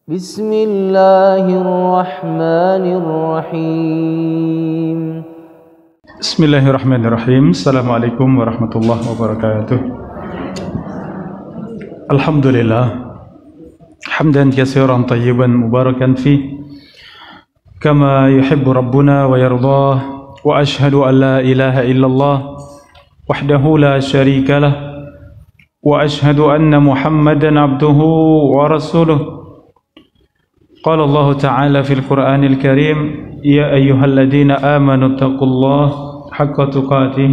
Bismillahirrahmanirrahim. Bismillahirrahmanirrahim. Assalamualaikum warahmatullahi wabarakatuh. Alhamdulillah hamdan katsiran tayyiban mubarakan fi kama yuhibbu rabbuna wa yardah, wa ashhadu an la ilaha illallah wahdahu la syarika lah, wa ashhadu anna Muhammadan abduhu wa rasuluh. Qala Allah Ta'ala fil Qur'anil Karim, ya ayyuhalladzina amanu taqullaha haqqa tuqatih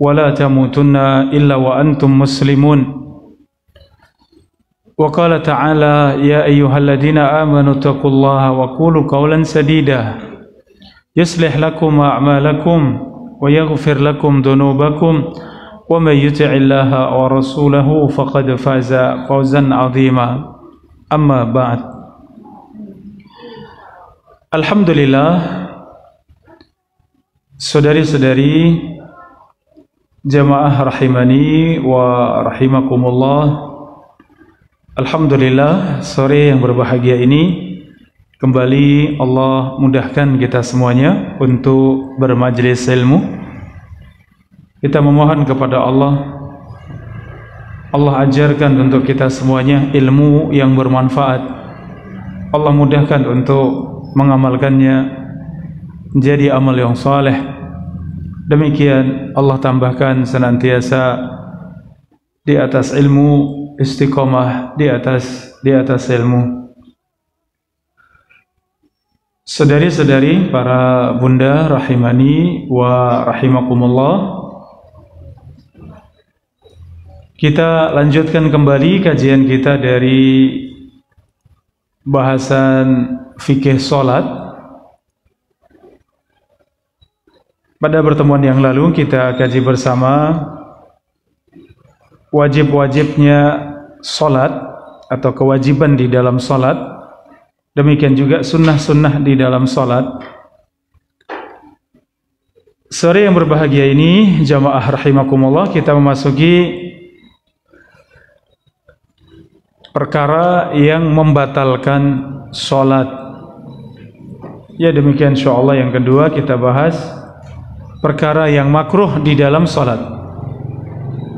wa la tamutunna illa wa antum muslimun. Wa qala ta'ala, ya ayyuhalladzina amanu taqullaha wa qulu qawlan sadida yuslih lakum a'malakum wa yaghfir lakum dhunubakum wa may yuti'illaha wa rasulahu faqad faza fawzan 'azima. Amma ba'd. Alhamdulillah, saudari-saudari jamaah rahimani wa rahimakumullah. Alhamdulillah, sore yang berbahagia ini kembali Allah mudahkan kita semuanya untuk bermajlis ilmu. Kita memohon kepada Allah ajarkan untuk kita semuanya ilmu yang bermanfaat. Allah mudahkan untuk mengamalkannya menjadi amal yang saleh. Demikian Allah tambahkan senantiasa di atas ilmu, istiqomah di atas ilmu. Saudari-saudari, para bunda rahimani wa rahimakumullah, kita lanjutkan kembali kajian kita dari bahasan fikih salat. Pada pertemuan yang lalu kita kaji bersama wajib-wajibnya salat atau kewajiban di dalam salat, demikian juga sunnah-sunnah di dalam salat. Sore yang berbahagia ini jamaah rahimakumullah, kita memasuki perkara yang membatalkan salat. Ya, demikian insyaallah yang kedua kita bahas perkara yang makruh di dalam salat.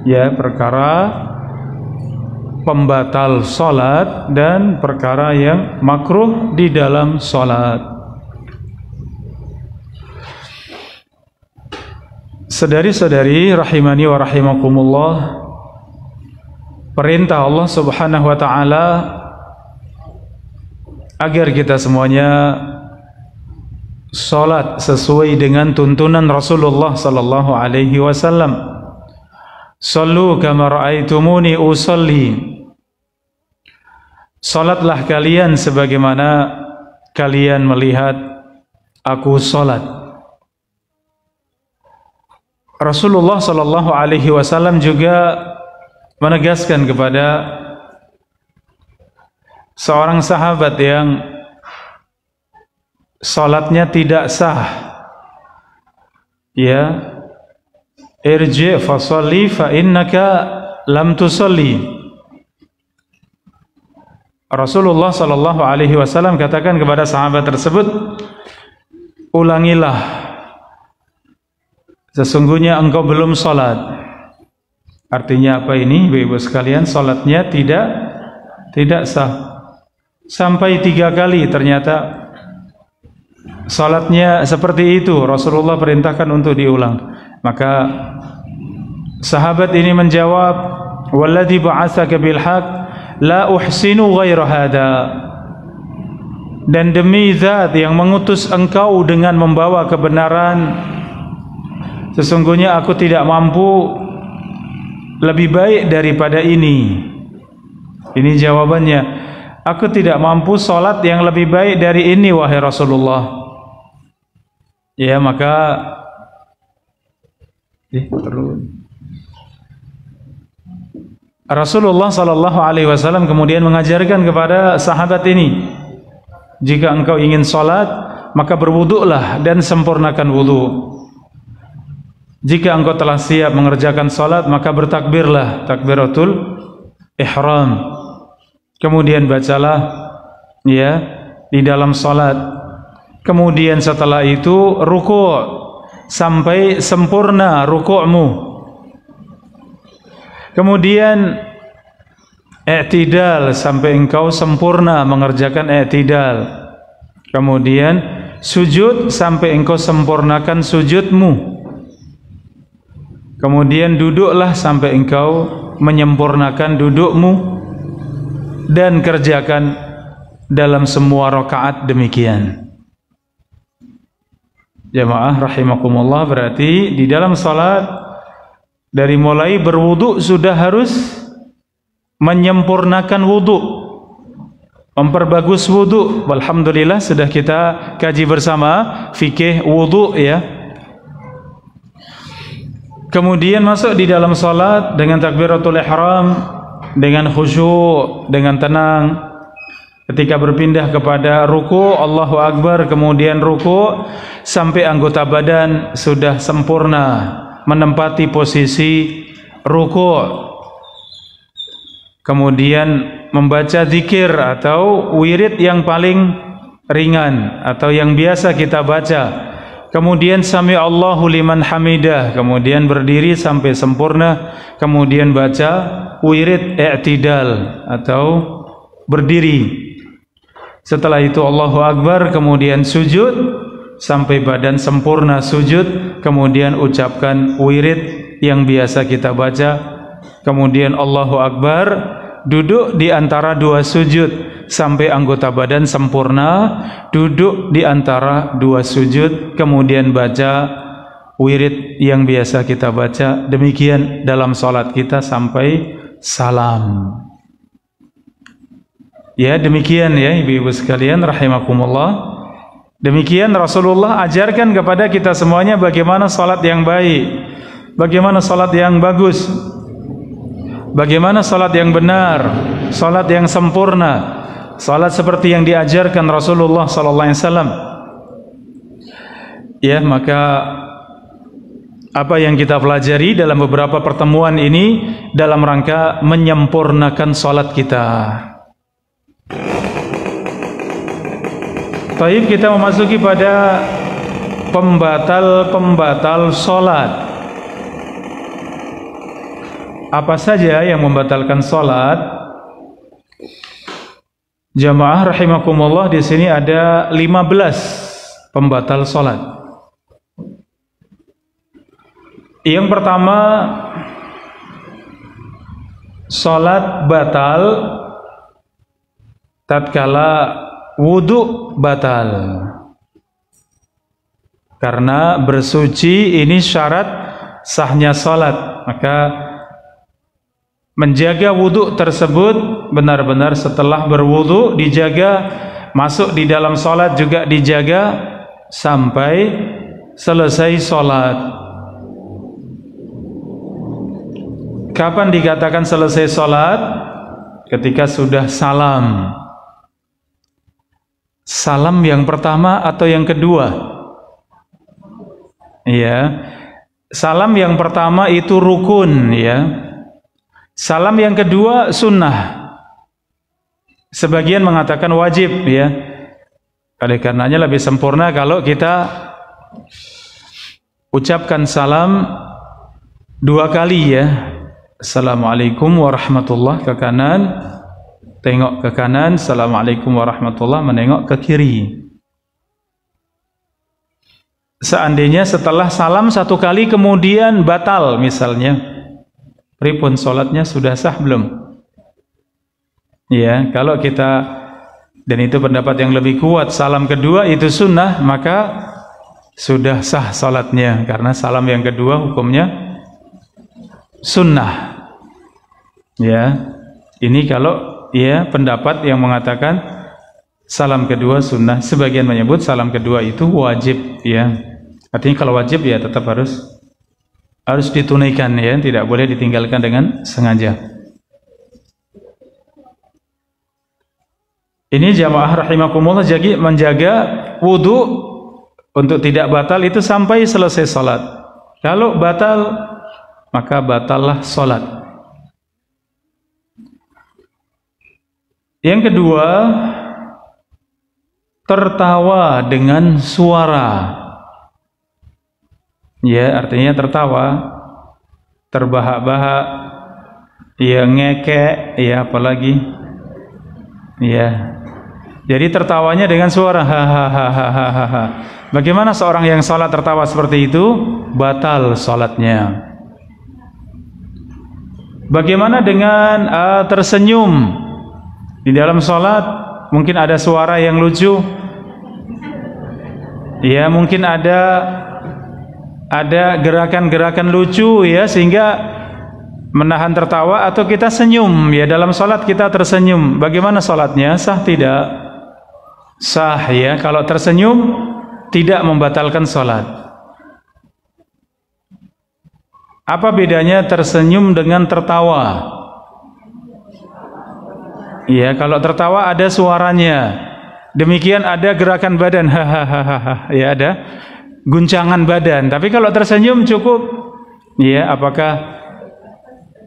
Ya, perkara pembatal salat dan perkara yang makruh di dalam salat. Saudari-saudari rahimani wa rahimakumullah, perintah Allah Subhanahu wa taala agar kita semuanya salat sesuai dengan tuntunan Rasulullah sallallahu alaihi wasallam. Sallu kama raaitumuni usalli. Salatlah kalian sebagaimana kalian melihat aku salat. Rasulullah sallallahu alaihi wasallam juga menegaskan kepada seorang sahabat yang salatnya tidak sah, ya, irji fa sholli fa innaka lam tusalli. Rasulullah sallallahu alaihi wasallam katakan kepada sahabat tersebut, ulangilah, sesungguhnya engkau belum salat. Artinya apa ini, Ibu-ibu sekalian? Salatnya tidak sah. Sampai 3 kali ternyata salatnya seperti itu. Rasulullah perintahkan untuk diulang. Maka sahabat ini menjawab, walladzi ba'atsaka bil haqq la uhsinu ghaira hada. Dan demi zat yang mengutus engkau dengan membawa kebenaran, sesungguhnya aku tidak mampu lebih baik daripada ini. Ini jawabannya, aku tidak mampu salat yang lebih baik dari ini wahai Rasulullah. Ya, maka Rasulullah sallallahu alaihi wasallam kemudian mengajarkan kepada sahabat ini, jika engkau ingin salat, maka berwuduklah dan sempurnakan wudu. Jika engkau telah siap mengerjakan salat, maka bertakbirlah, takbiratul ihram. Kemudian bacalah ya, di dalam salat. Kemudian setelah itu ruku' sampai sempurna ruku'mu. Kemudian i'tidal sampai engkau sempurna mengerjakan i'tidal. Kemudian sujud sampai engkau sempurnakan sujudmu. Kemudian duduklah sampai engkau menyempurnakan dudukmu, dan kerjakan dalam semua rakaat demikian. Jamaah rahimakumullah, berarti di dalam salat dari mulai berwudu sudah harus menyempurnakan wudu, memperbagus wudu. Alhamdulillah sudah kita kaji bersama fikih wudu ya. Kemudian masuk di dalam salat dengan takbiratul ihram, dengan khusyuk, dengan tenang. Ketika berpindah kepada ruku', Allahu Akbar, kemudian ruku' sampai anggota badan sudah sempurna menempati posisi ruku'. Kemudian membaca zikir atau wirid yang paling ringan atau yang biasa kita baca. Kemudian sami Allahu liman hamidah, kemudian berdiri sampai sempurna, kemudian baca wirid i'tidal atau berdiri. Setelah itu Allahu Akbar, kemudian sujud sampai badan sempurna sujud, kemudian ucapkan wirid yang biasa kita baca. Kemudian Allahu Akbar, duduk di antara dua sujud sampai anggota badan sempurna, duduk di antara dua sujud, kemudian baca wirid yang biasa kita baca. Demikian dalam salat kita sampai salam. Ya, demikian ya ibu-ibu sekalian rahimakumullah. Demikian Rasulullah ajarkan kepada kita semuanya bagaimana salat yang baik, bagaimana salat yang bagus, bagaimana salat yang benar, salat yang sempurna, salat seperti yang diajarkan Rasulullah sallallahu alaihi wasallam. Ya, maka apa yang kita pelajari dalam beberapa pertemuan ini dalam rangka menyempurnakan salat kita. Baik, kita memasuki pada pembatal-pembatal salat. Apa saja yang membatalkan salat? Jamaah rahimakumullah, di sini ada 15 pembatal salat. Yang pertama, salat batal tatkala wudu batal. Karena bersuci ini syarat sahnya salat, maka menjaga wudu tersebut benar-benar setelah berwudu dijaga, masuk di dalam salat juga dijaga sampai selesai salat. Kapan dikatakan selesai salat? Ketika sudah salam. Salam yang pertama atau yang kedua? Ya. Salam yang pertama itu rukun ya. Salam yang kedua sunnah. Sebagian mengatakan wajib ya. Oleh karenanya lebih sempurna kalau kita ucapkan salam 2 kali ya. Assalamualaikum warahmatullahi ke kanan, tengok ke kanan, assalamualaikum warahmatullahi, menengok ke kiri. Seandainya setelah salam 1 kali kemudian batal misalnya, pripun salatnya sudah sah belum? Ya, kalau kita, dan itu pendapat yang lebih kuat, salam kedua itu sunnah, maka sudah sah salatnya, karena salam yang kedua hukumnya sunnah. Ya, ini kalau ya pendapat yang mengatakan salam kedua sunnah. Sebagian menyebut salam kedua itu wajib ya. Artinya kalau wajib ya tetap harus ditunaikan ya, tidak boleh ditinggalkan dengan sengaja. Ini jamaah rahimakumullah, jadi menjaga wudu untuk tidak batal itu sampai selesai salat. Kalau batal maka batallah salat. Yang kedua, tertawa dengan suara. Ya, artinya tertawa, terbahak-bahak, ya ngekek, ya apalagi, ya. Jadi tertawanya dengan suara hahaha. Bagaimana seorang yang sholat tertawa seperti itu? Batal sholatnya. Bagaimana dengan tersenyum di dalam sholat? Mungkin ada suara yang lucu, ya mungkin ada gerakan-gerakan lucu ya sehingga menahan tertawa, atau kita senyum ya dalam sholat kita tersenyum. Bagaimana sholatnya? Sah tidak? Sah ya. Kalau tersenyum tidak membatalkan sholat. Apa bedanya tersenyum dengan tertawa? Ya, kalau tertawa ada suaranya. Demikian ada gerakan badan, hahaha, ya ada guncangan badan. Tapi kalau tersenyum cukup, ya apakah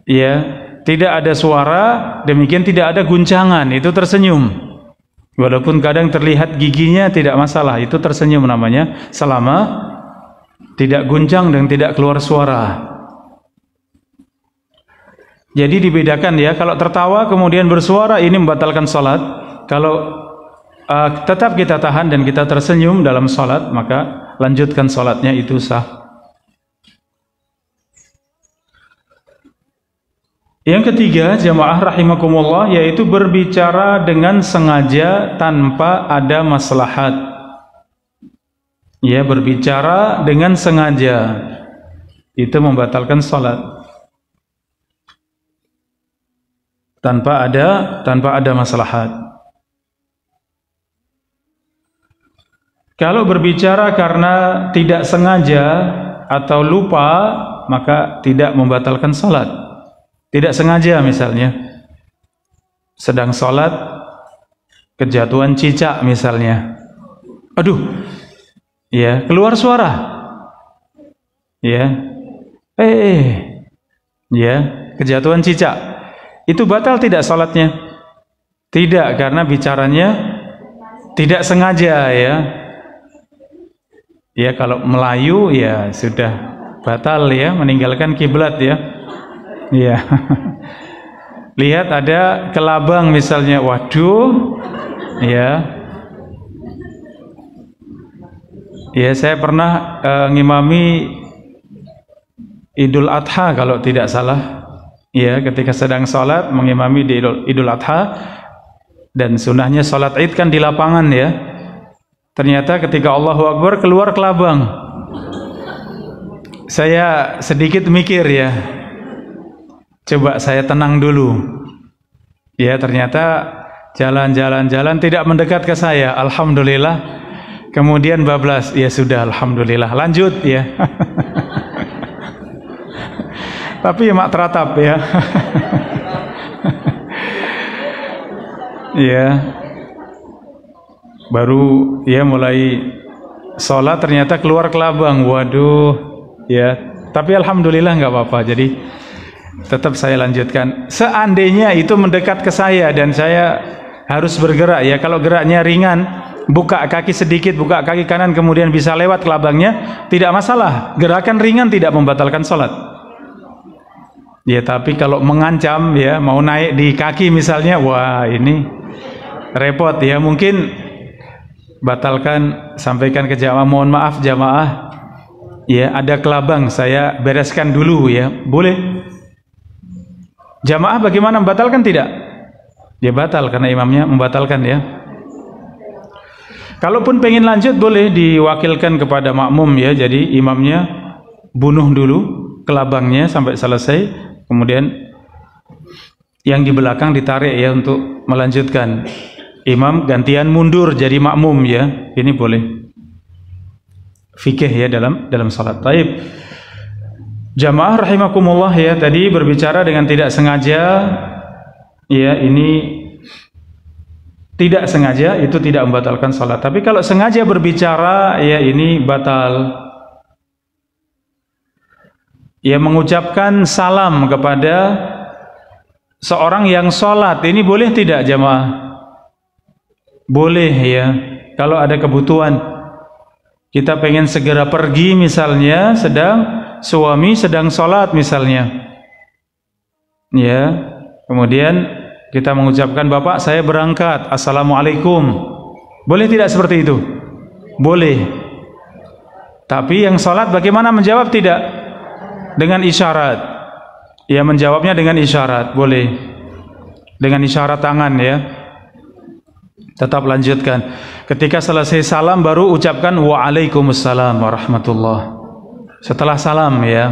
ya tidak ada suara, demikian tidak ada guncangan, itu tersenyum. Walaupun kadang terlihat giginya tidak masalah, itu tersenyum namanya, selama tidak guncang dan tidak keluar suara. Jadi dibedakan ya, kalau tertawa kemudian bersuara ini membatalkan sholat. Kalau tetap kita tahan dan kita tersenyum dalam sholat, maka lanjutkan sholatnya, itu sah. Yang ketiga, jamaah rahimakumullah, yaitu berbicara dengan sengaja tanpa ada maslahat. Ya, berbicara dengan sengaja itu membatalkan sholat. Tanpa ada maslahat. Kalau berbicara karena tidak sengaja atau lupa, maka tidak membatalkan salat. Tidak sengaja misalnya sedang salat kejatuhan cicak misalnya. Aduh. Ya, keluar suara. Ya. Ya, kejatuhan cicak. Itu batal tidak salatnya? Tidak, karena bicaranya tidak sengaja ya. Ya kalau Melayu ya sudah batal ya, meninggalkan kiblat ya. Ya. Lihat ada kelabang misalnya, waduh. Ya. Ya, saya pernah ngimami Idul Adha kalau tidak salah. Ya, ketika sedang sholat mengimami di Idul Adha, dan sunahnya sholat Id kan di lapangan ya. Ternyata ketika Allahu Akbar keluar kelabang. Saya sedikit mikir ya, coba saya tenang dulu. Ya, ternyata jalan tidak mendekat ke saya. Alhamdulillah. Kemudian bablas, ya sudah, alhamdulillah. Lanjut ya. Tapi mak teratap ya. Ya. Baru ya mulai sholat ternyata keluar kelabang. Waduh. Ya. Tapi alhamdulillah nggak apa-apa. Jadi tetap saya lanjutkan. Seandainya itu mendekat ke saya dan saya harus bergerak ya. Kalau geraknya ringan, buka kaki sedikit, buka kaki kanan kemudian bisa lewat kelabangnya, tidak masalah. Gerakan ringan tidak membatalkan sholat. Ya, tapi kalau mengancam ya, mau naik di kaki misalnya, wah ini repot ya. Mungkin batalkan, sampaikan ke jamaah, mohon maaf jamaah, ya ada kelabang, saya bereskan dulu ya, boleh. Jamaah bagaimana, membatalkan tidak? Ya batal karena imamnya membatalkan ya. Kalaupun pengen lanjut boleh diwakilkan kepada makmum ya, jadi imamnya bunuh dulu kelabangnya sampai selesai. Kemudian yang di belakang ditarik ya untuk melanjutkan. Imam gantian mundur jadi makmum ya. Ini boleh. Fikih ya dalam salat. Taib. Jamaah rahimakumullah ya, tadi berbicara dengan tidak sengaja ya, ini tidak sengaja itu tidak membatalkan salat. Tapi kalau sengaja berbicara ya ini batal. Ya, mengucapkan salam kepada seorang yang sholat, ini boleh tidak jamaah? Boleh ya. Kalau ada kebutuhan, kita pengen segera pergi misalnya, suami sedang sholat misalnya, ya, kemudian kita mengucapkan, Bapak saya berangkat, Assalamualaikum. Boleh tidak seperti itu? Boleh. Tapi yang sholat bagaimana menjawab? Tidak. Dengan isyarat. Ya, menjawabnya dengan isyarat. Boleh. Dengan isyarat tangan ya. Tetap lanjutkan. Ketika selesai salam baru ucapkan Waalaikumsalam warahmatullah. Setelah salam ya.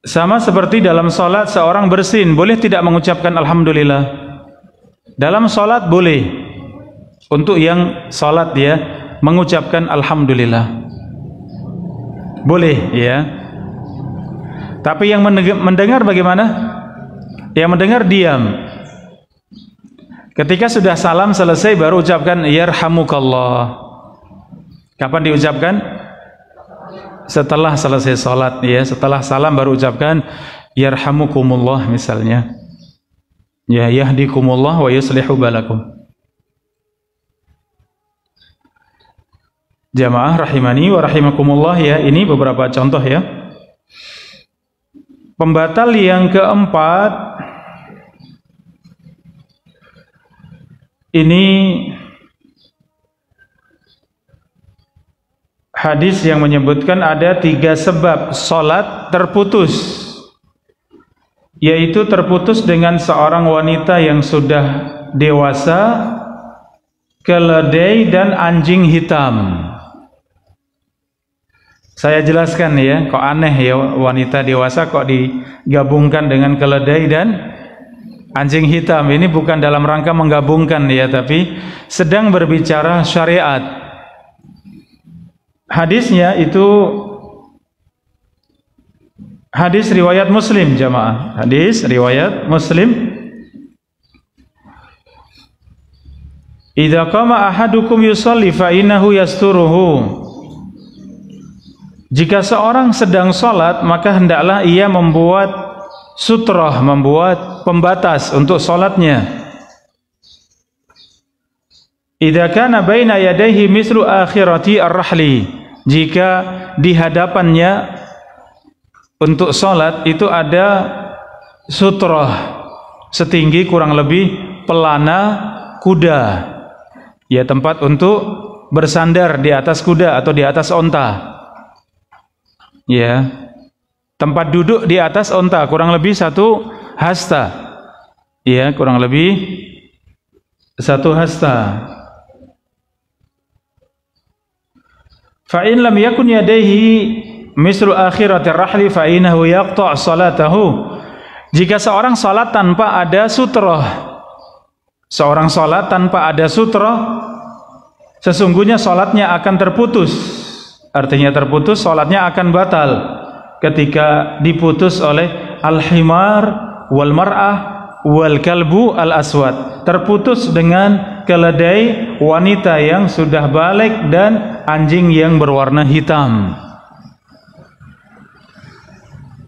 Sama seperti dalam sholat seorang bersin, boleh tidak mengucapkan Alhamdulillah? Dalam sholat boleh. Untuk yang sholat ya, mengucapkan Alhamdulillah. Boleh ya. Tapi yang mendengar bagaimana? Yang mendengar diam. Ketika sudah salam selesai baru ucapkan Yarhamukallah. Kapan diucapkan? Setelah selesai salat ya, setelah salam baru ucapkan Yarhamukumullah misalnya. Ya, yahdikumullah wa yuslihu balakum. Jamaah rahimani wa rahimakumullah ya, ini beberapa contoh ya. Pembatal yang keempat ini hadis yang menyebutkan ada 3 sebab salat terputus, yaitu terputus dengan seorang wanita yang sudah dewasa, keledai dan anjing hitam. Saya jelaskan ya, kok aneh ya wanita dewasa kok digabungkan dengan keledai dan anjing hitam. Ini bukan dalam rangka menggabungkan ya, tapi sedang berbicara syariat. Hadisnya itu hadis riwayat Muslim jamaah. Hadis riwayat Muslim. Idza qama ahadukum yusalli fa innahu yasturuhu. Jika seorang sedang sholat, maka hendaklah ia membuat sutrah, membuat pembatas untuk sholatnya. Idza kana baina yadayhi mislu akhirati ar-rahli. Jika di hadapannya untuk sholat itu ada sutrah setinggi kurang lebih pelana kuda, ya, tempat untuk bersandar di atas kuda atau di atas onta. Ya, tempat duduk di atas onta kurang lebih 1 hasta. Ya, kurang lebih 1 hasta. Fa in lam yakun yadayhi mislu akhiratir rahli fa innahu yaqta' salatahu. Jika seorang salat tanpa ada sutrah, seorang salat tanpa ada sutrah, sesungguhnya salatnya akan terputus. Artinya terputus, salatnya akan batal ketika diputus oleh al-himar wal mar'ah wal kalbu al aswad. Terputus dengan keledai wanita yang sudah balik dan anjing yang berwarna hitam.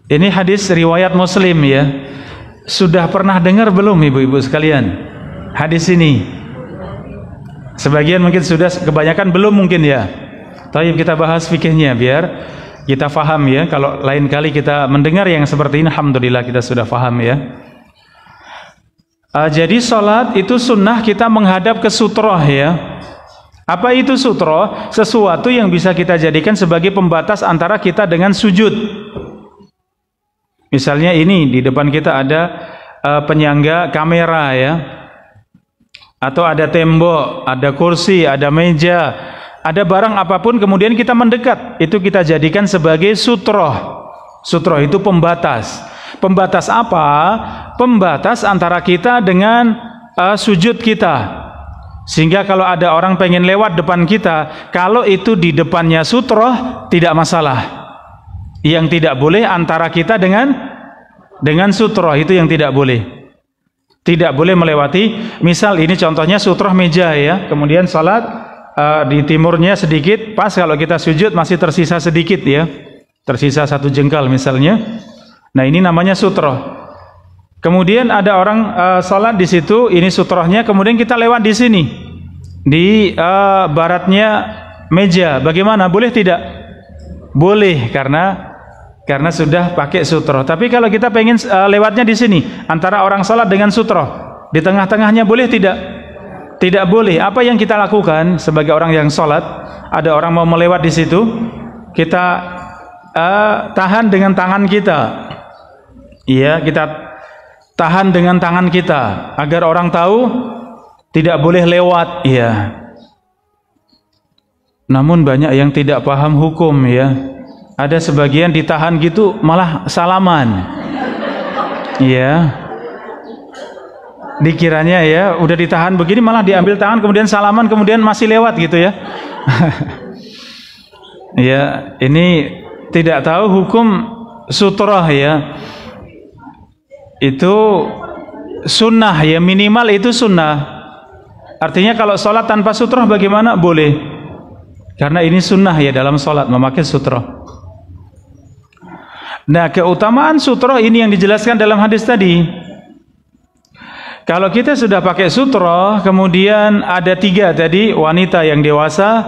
Ini hadis riwayat Muslim ya. Sudah pernah dengar belum ibu-ibu sekalian hadis ini? Sebagian mungkin sudah, kebanyakan belum mungkin ya. Tapi kita bahas fikihnya biar kita faham ya. Kalau lain kali kita mendengar yang seperti ini, alhamdulillah kita sudah faham ya. Jadi sholat itu sunnah kita menghadap ke sutroh ya. Apa itu sutroh? Sesuatu yang bisa kita jadikan sebagai pembatas antara kita dengan sujud. Misalnya ini di depan kita ada penyangga kamera ya, atau ada tembok, ada kursi, ada meja, ada barang apapun, kemudian kita mendekat, itu kita jadikan sebagai sutroh. Sutroh itu pembatas. Pembatas apa? Pembatas antara kita dengan sujud kita. Sehingga kalau ada orang pengen lewat depan kita, kalau itu di depannya sutroh, tidak masalah. Yang tidak boleh antara kita dengan sutroh, itu yang tidak boleh. Tidak boleh melewati. Misal ini contohnya sutroh meja ya, kemudian salat di timurnya sedikit, pas kalau kita sujud masih tersisa sedikit ya, tersisa 1 jengkal misalnya. Nah ini namanya sutroh. Kemudian ada orang sholat di situ, ini sutrohnya, kemudian kita lewat di sini, di baratnya meja. Bagaimana? Boleh tidak? Boleh, karena sudah pakai sutroh. Tapi kalau kita pengen lewatnya di sini, antara orang sholat dengan sutroh, di tengah-tengahnya boleh tidak? Tidak boleh. Apa yang kita lakukan sebagai orang yang sholat? Ada orang mau melewat di situ, kita tahan dengan tangan kita. Iya, kita tahan dengan tangan kita agar orang tahu tidak boleh lewat. Iya. Namun banyak yang tidak paham hukum, ya. Ada sebagian ditahan gitu malah salaman. Iya. Dikiranya ya udah ditahan begini malah diambil tangan kemudian salaman kemudian masih lewat gitu ya. Ya, ini tidak tahu hukum sutroh ya. Itu sunnah ya, minimal itu sunnah. Artinya kalau sholat tanpa sutroh bagaimana? Boleh. Karena ini sunnah ya dalam sholat memakai sutroh. Nah, keutamaan sutroh ini yang dijelaskan dalam hadis tadi. Kalau kita sudah pakai sutroh, kemudian ada 3 tadi, wanita yang dewasa,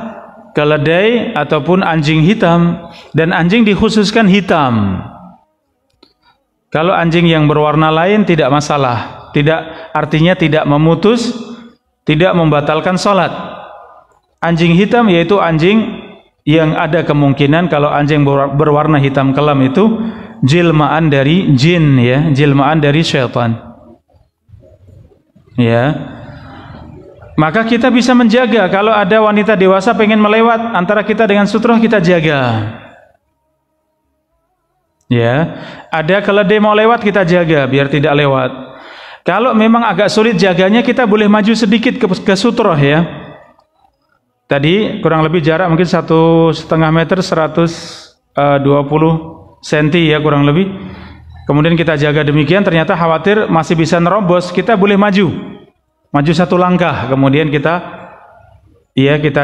keledai ataupun anjing hitam, dan anjing dikhususkan hitam. Kalau anjing yang berwarna lain tidak masalah, artinya tidak memutus, tidak membatalkan sholat. Anjing hitam yaitu anjing yang ada kemungkinan kalau anjing berwarna hitam kelam itu jelmaan dari jin ya, jelmaan dari syaitan. Ya. Maka kita bisa menjaga kalau ada wanita dewasa pengen melewat antara kita dengan sutroh, kita jaga. Ya, ada keledai mau lewat kita jaga biar tidak lewat. Kalau memang agak sulit jaganya kita boleh maju sedikit ke sutroh ya. Tadi kurang lebih jarak mungkin 1,5 meter 120 cm ya kurang lebih. Kemudian kita jaga demikian, ternyata khawatir masih bisa nerobos, kita boleh maju 1 langkah, kemudian kita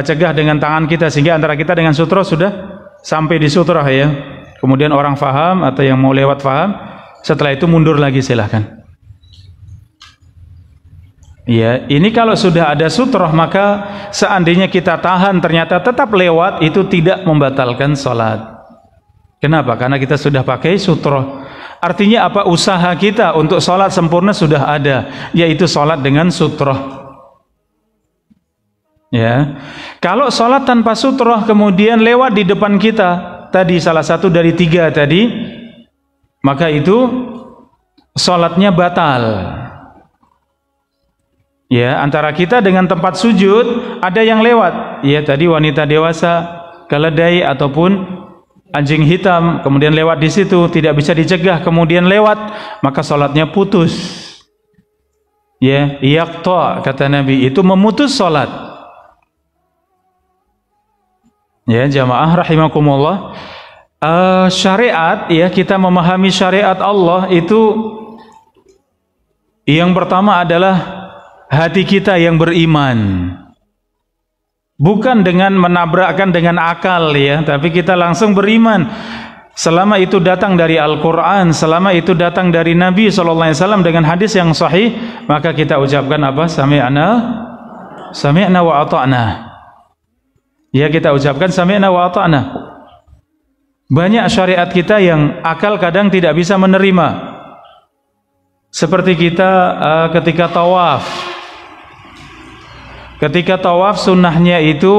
cegah dengan tangan kita sehingga antara kita dengan sutroh sudah sampai di sutroh ya. Kemudian orang faham atau yang mau lewat faham, setelah itu mundur lagi silahkan. Ya, ini kalau sudah ada sutroh maka seandainya kita tahan ternyata tetap lewat, itu tidak membatalkan sholat. Kenapa? Karena kita sudah pakai sutroh. Artinya apa? Usaha kita untuk sholat sempurna sudah ada, yaitu sholat dengan sutroh. Ya, kalau sholat tanpa sutroh kemudian lewat di depan kita, tadi salah satu dari 3 tadi, maka itu sholatnya batal. Ya, antara kita dengan tempat sujud ada yang lewat. Ya, tadi wanita dewasa, keledai ataupun anjing hitam, kemudian lewat di situ, tidak bisa dicegah, kemudian lewat, maka sholatnya putus. Ya, yaqta kata Nabi, itu memutus sholat. Ya, jamaah rahimakumullah. Syariat ya, kita memahami syariat Allah itu yang pertama adalah hati kita yang beriman. Bukan dengan menabrakkan dengan akal ya, tapi kita langsung beriman. Selama itu datang dari Al-Quran, selama itu datang dari Nabi SAW dengan hadis yang sahih, maka kita ucapkan apa? Sami'na wa ata'na. Ya, kita ucapkan sami'na wa ata'na. Banyak syariat kita yang akal kadang tidak bisa menerima. Seperti kita ketika tawaf. Ketika tawaf sunnahnya itu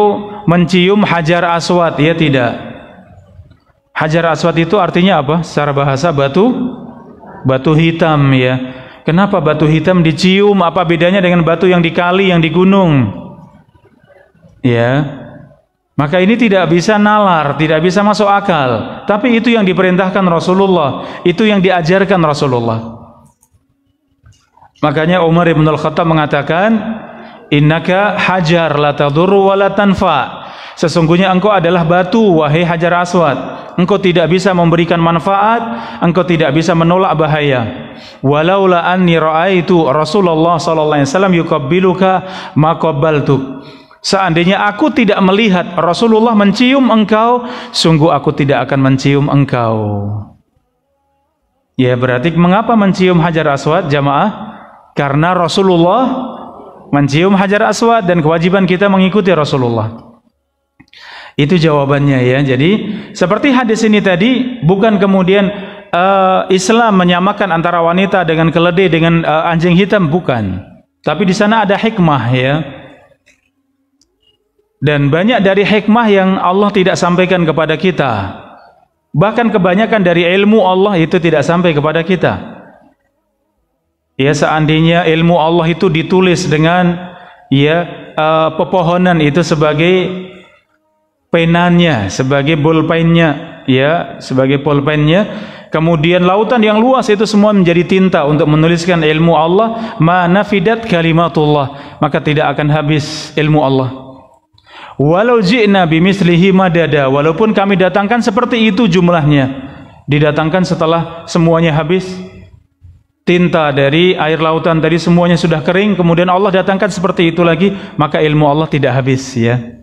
mencium hajar aswad, ya tidak. Hajar aswad itu artinya apa? Secara bahasa batu hitam ya. Kenapa batu hitam dicium? Apa bedanya dengan batu yang di kali, yang di gunung? Ya. Maka ini tidak bisa nalar, tidak bisa masuk akal. Tapi itu yang diperintahkan Rasulullah, itu yang diajarkan Rasulullah. Makanya Umar bin Al-Khattab mengatakan, innaka hajar la tadurru wa la tanfa. Sesungguhnya engkau adalah batu, wahai hajar aswad. Engkau tidak bisa memberikan manfaat, engkau tidak bisa menolak bahaya. Walaula anni ra'aitu Rasulullah sallallahu alaihi wasallam yuqabbiluka ma qabbaltuk. Seandainya aku tidak melihat Rasulullah mencium engkau, sungguh aku tidak akan mencium engkau. Ya, berarti mengapa mencium Hajar Aswad jamaah? Karena Rasulullah mencium Hajar Aswad dan kewajiban kita mengikuti Rasulullah. Itu jawabannya ya. Jadi seperti hadis ini tadi, bukan kemudian Islam menyamakan antara wanita dengan keledai dengan anjing hitam, bukan. Tapi di sana ada hikmah ya. Dan banyak dari hikmah yang Allah tidak sampaikan kepada kita. Bahkan kebanyakan dari ilmu Allah itu tidak sampai kepada kita. Ya, seandainya ilmu Allah itu ditulis dengan ya pepohonan itu sebagai penanya, sebagai bolpennya, ya, sebagai bolpennya. Kemudian lautan yang luas itu semua menjadi tinta untuk menuliskan ilmu Allah, ma nafidat kalimatullah, maka tidak akan habis ilmu Allah. Walau ji'na bimislihi madada, walaupun kami datangkan seperti itu jumlahnya, didatangkan setelah semuanya habis. Tinta dari air lautan tadi semuanya sudah kering, kemudian Allah datangkan seperti itu lagi, maka ilmu Allah tidak habis ya.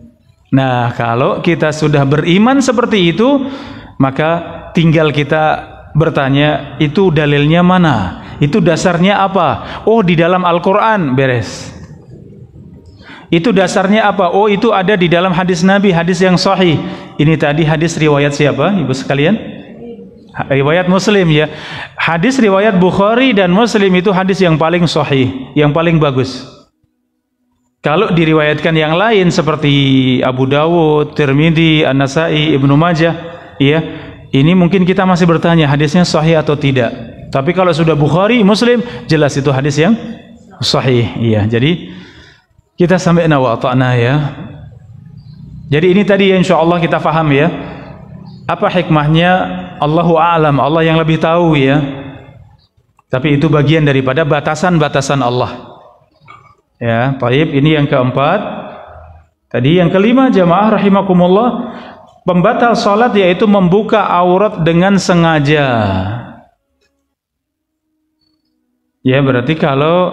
Nah, kalau kita sudah beriman seperti itu, maka tinggal kita bertanya, itu dalilnya mana? Itu dasarnya apa? Oh, di dalam Al-Quran, beres. Itu dasarnya apa? Oh, itu ada di dalam hadis Nabi, hadis yang sahih. Ini tadi hadis riwayat siapa, ibu sekalian? Riwayat Muslim ya. Hadis riwayat Bukhari dan Muslim itu hadis yang paling sahih, yang paling bagus. Kalau diriwayatkan yang lain seperti Abu Dawud, Tirmidzi, An-Nasai, Ibnu Majah, ya, ini mungkin kita masih bertanya hadisnya sahih atau tidak. Tapi kalau sudah Bukhari, Muslim, jelas itu hadis yang sahih. Iya, jadi kita sami'na wa ata'na ya. Jadi ini tadi ya, insyaallah kita paham ya. Apa hikmahnya? Allahu a'lam, Allah yang lebih tahu ya. Tapi itu bagian daripada batasan-batasan Allah. Ya, baik, ini yang keempat. Tadi yang kelima jamaah rahimakumullah, pembatal salat yaitu membuka aurat dengan sengaja. Ya, berarti kalau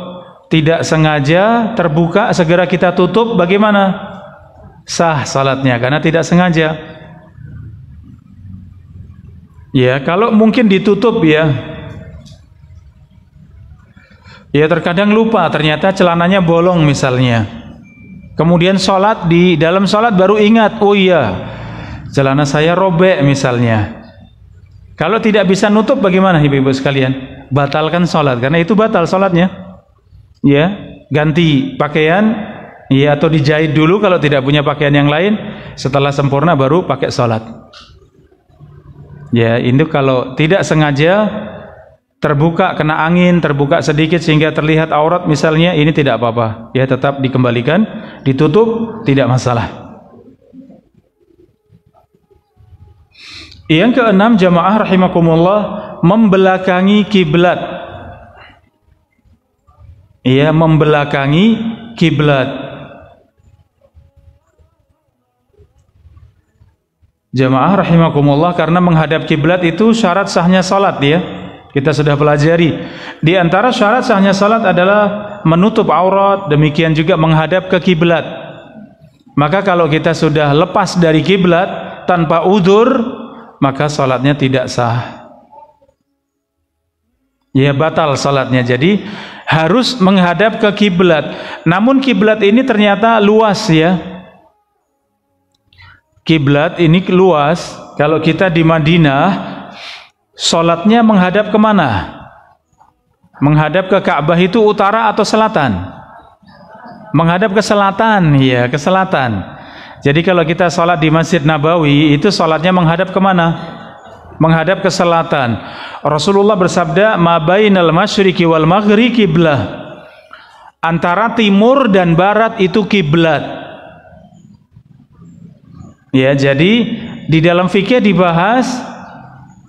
tidak sengaja terbuka segera kita tutup, bagaimana? Sah salatnya karena tidak sengaja. Ya, kalau mungkin ditutup ya. Ya, terkadang lupa, ternyata celananya bolong misalnya. Kemudian sholat, di dalam sholat baru ingat, oh iya, celana saya robek misalnya. Kalau tidak bisa nutup bagaimana ibu-ibu sekalian? Batalkan sholat, karena itu batal sholatnya. Ya, ganti pakaian, ya, atau dijahit dulu kalau tidak punya pakaian yang lain. Setelah sempurna baru pakai sholat. Ya, itu kalau tidak sengaja terbuka, kena angin, terbuka sedikit sehingga terlihat aurat misalnya, ini tidak apa-apa. Ya, tetap dikembalikan, ditutup, tidak masalah. Yang keenam jamaah rahimakumullah, membelakangi kiblat. Ya, membelakangi kiblat. Jamaah rahimakumullah, karena menghadap kiblat itu syarat sahnya salat ya. Kita sudah pelajari. Di antara syarat sahnya salat adalah menutup aurat, demikian juga menghadap ke kiblat. Maka kalau kita sudah lepas dari kiblat tanpa udzur, maka salatnya tidak sah. Ya, batal salatnya. Jadi harus menghadap ke kiblat. Namun kiblat ini ternyata luas ya. Kiblat ini luas. Kalau kita di Madinah, sholatnya menghadap kemana? Menghadap ke Ka'bah itu utara atau selatan? Menghadap ke selatan, ya, ke selatan. Jadi kalau kita sholat di Masjid Nabawi, itu sholatnya menghadap kemana? Menghadap ke selatan. Rasulullah bersabda, ma bainal masyriqi wal maghribi kiblah. Antara timur dan barat itu kiblat. Ya, jadi di dalam fikih dibahas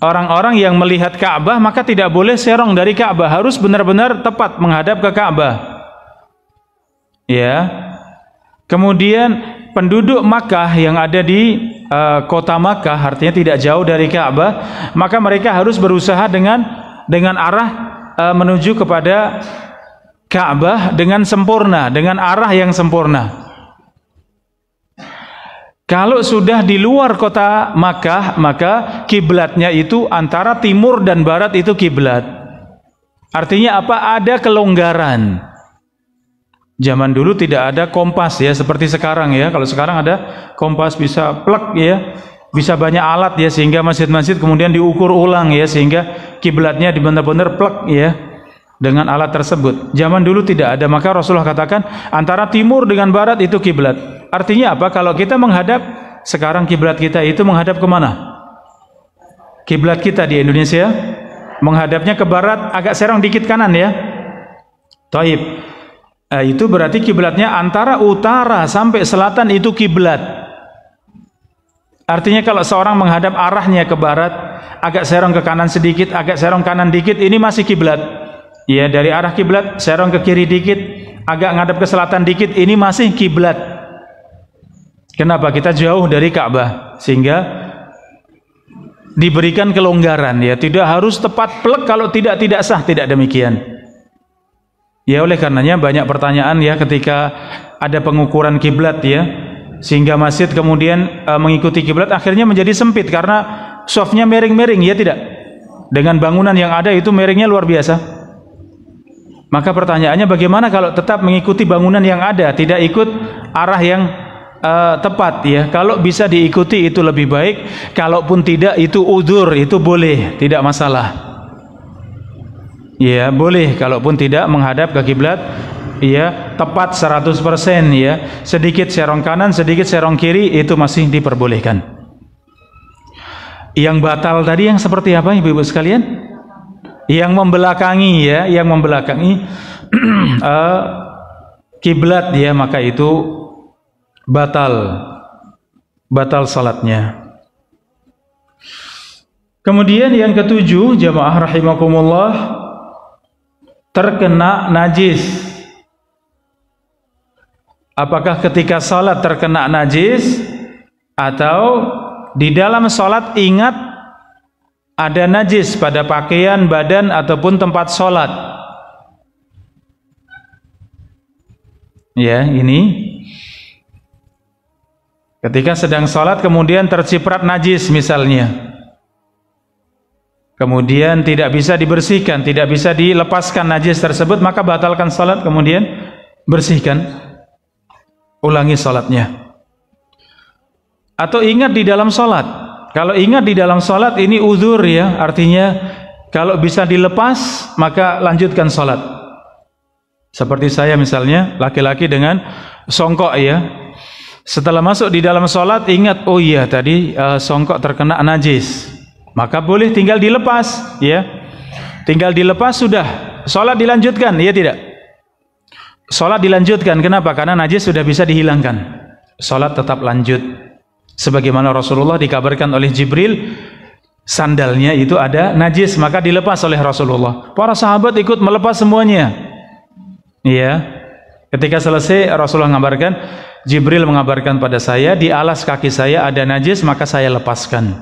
orang-orang yang melihat Ka'bah maka tidak boleh serong dari Ka'bah, harus benar-benar tepat menghadap ke Ka'bah. Ya. Kemudian penduduk Makkah yang ada di kota Makkah, artinya tidak jauh dari Ka'bah, maka mereka harus berusaha dengan arah menuju kepada Ka'bah dengan sempurna, dengan arah yang sempurna. Kalau sudah di luar kota Makkah, maka kiblatnya itu antara timur dan barat itu kiblat. Artinya apa? Ada kelonggaran. Zaman dulu tidak ada kompas ya seperti sekarang ya. Kalau sekarang ada kompas, bisa plek ya, bisa banyak alat ya, sehingga masjid-masjid kemudian diukur ulang ya, sehingga kiblatnya benar-benar plek ya dengan alat tersebut. Zaman dulu tidak ada, maka Rasulullah katakan antara timur dengan barat itu kiblat. Artinya apa? Kalau kita menghadap, sekarang kiblat kita itu menghadap kemana? Kiblat kita di Indonesia menghadapnya ke barat, agak serong dikit kanan ya. Taib. Itu berarti kiblatnya antara utara sampai selatan itu kiblat. Artinya kalau seorang menghadap arahnya ke barat, agak serong ke kanan sedikit, agak serong kanan dikit, ini masih kiblat. Ya, dari arah kiblat serong ke kiri dikit, agak ngadap ke selatan dikit, ini masih kiblat. Kenapa? Kita jauh dari Ka'bah, sehingga diberikan kelonggaran ya, tidak harus tepat plek, kalau tidak sah, tidak demikian. Ya, oleh karenanya banyak pertanyaan ya ketika ada pengukuran kiblat ya, sehingga masjid kemudian mengikuti kiblat akhirnya menjadi sempit karena shafnya miring-miring ya, tidak. Dengan bangunan yang ada itu miringnya luar biasa. Maka pertanyaannya bagaimana kalau tetap mengikuti bangunan yang ada, tidak ikut arah yang tepat ya. Kalau bisa diikuti itu lebih baik, kalaupun tidak itu udzur, itu boleh, tidak masalah. Ya, boleh kalaupun tidak menghadap ke kiblat ya, tepat 100% ya. Sedikit serong kanan, sedikit serong kiri itu masih diperbolehkan. Yang batal tadi yang seperti apa Ibu-ibu sekalian? Yang membelakangi ya, yang membelakangi kiblat ya, maka itu batal salatnya. Kemudian yang ketujuh, jamaah rahimakumullah, terkena najis. Apakah ketika salat terkena najis, atau di dalam salat ingat ada najis pada pakaian, badan ataupun tempat salat? Ya, ini ketika sedang sholat kemudian terciprat najis misalnya, kemudian tidak bisa dibersihkan, tidak bisa dilepaskan najis tersebut, maka batalkan sholat, kemudian bersihkan, ulangi sholatnya. Atau ingat di dalam sholat. Kalau ingat di dalam sholat ini uzur ya, artinya kalau bisa dilepas maka lanjutkan sholat. Seperti saya misalnya, laki-laki dengan songkok ya, setelah masuk di dalam sholat ingat, oh iya tadi songkok terkena najis, maka boleh tinggal dilepas ya, tinggal dilepas sudah, sholat dilanjutkan ya, tidak, sholat dilanjutkan. Kenapa? Karena najis sudah bisa dihilangkan, sholat tetap lanjut. Sebagaimana Rasulullah dikabarkan oleh Jibril sandalnya itu ada najis, maka dilepas oleh Rasulullah. Para sahabat ikut melepas semuanya ya. Ketika selesai Rasulullah mengabarkan, Jibril mengabarkan pada saya, di alas kaki saya ada najis, maka saya lepaskan.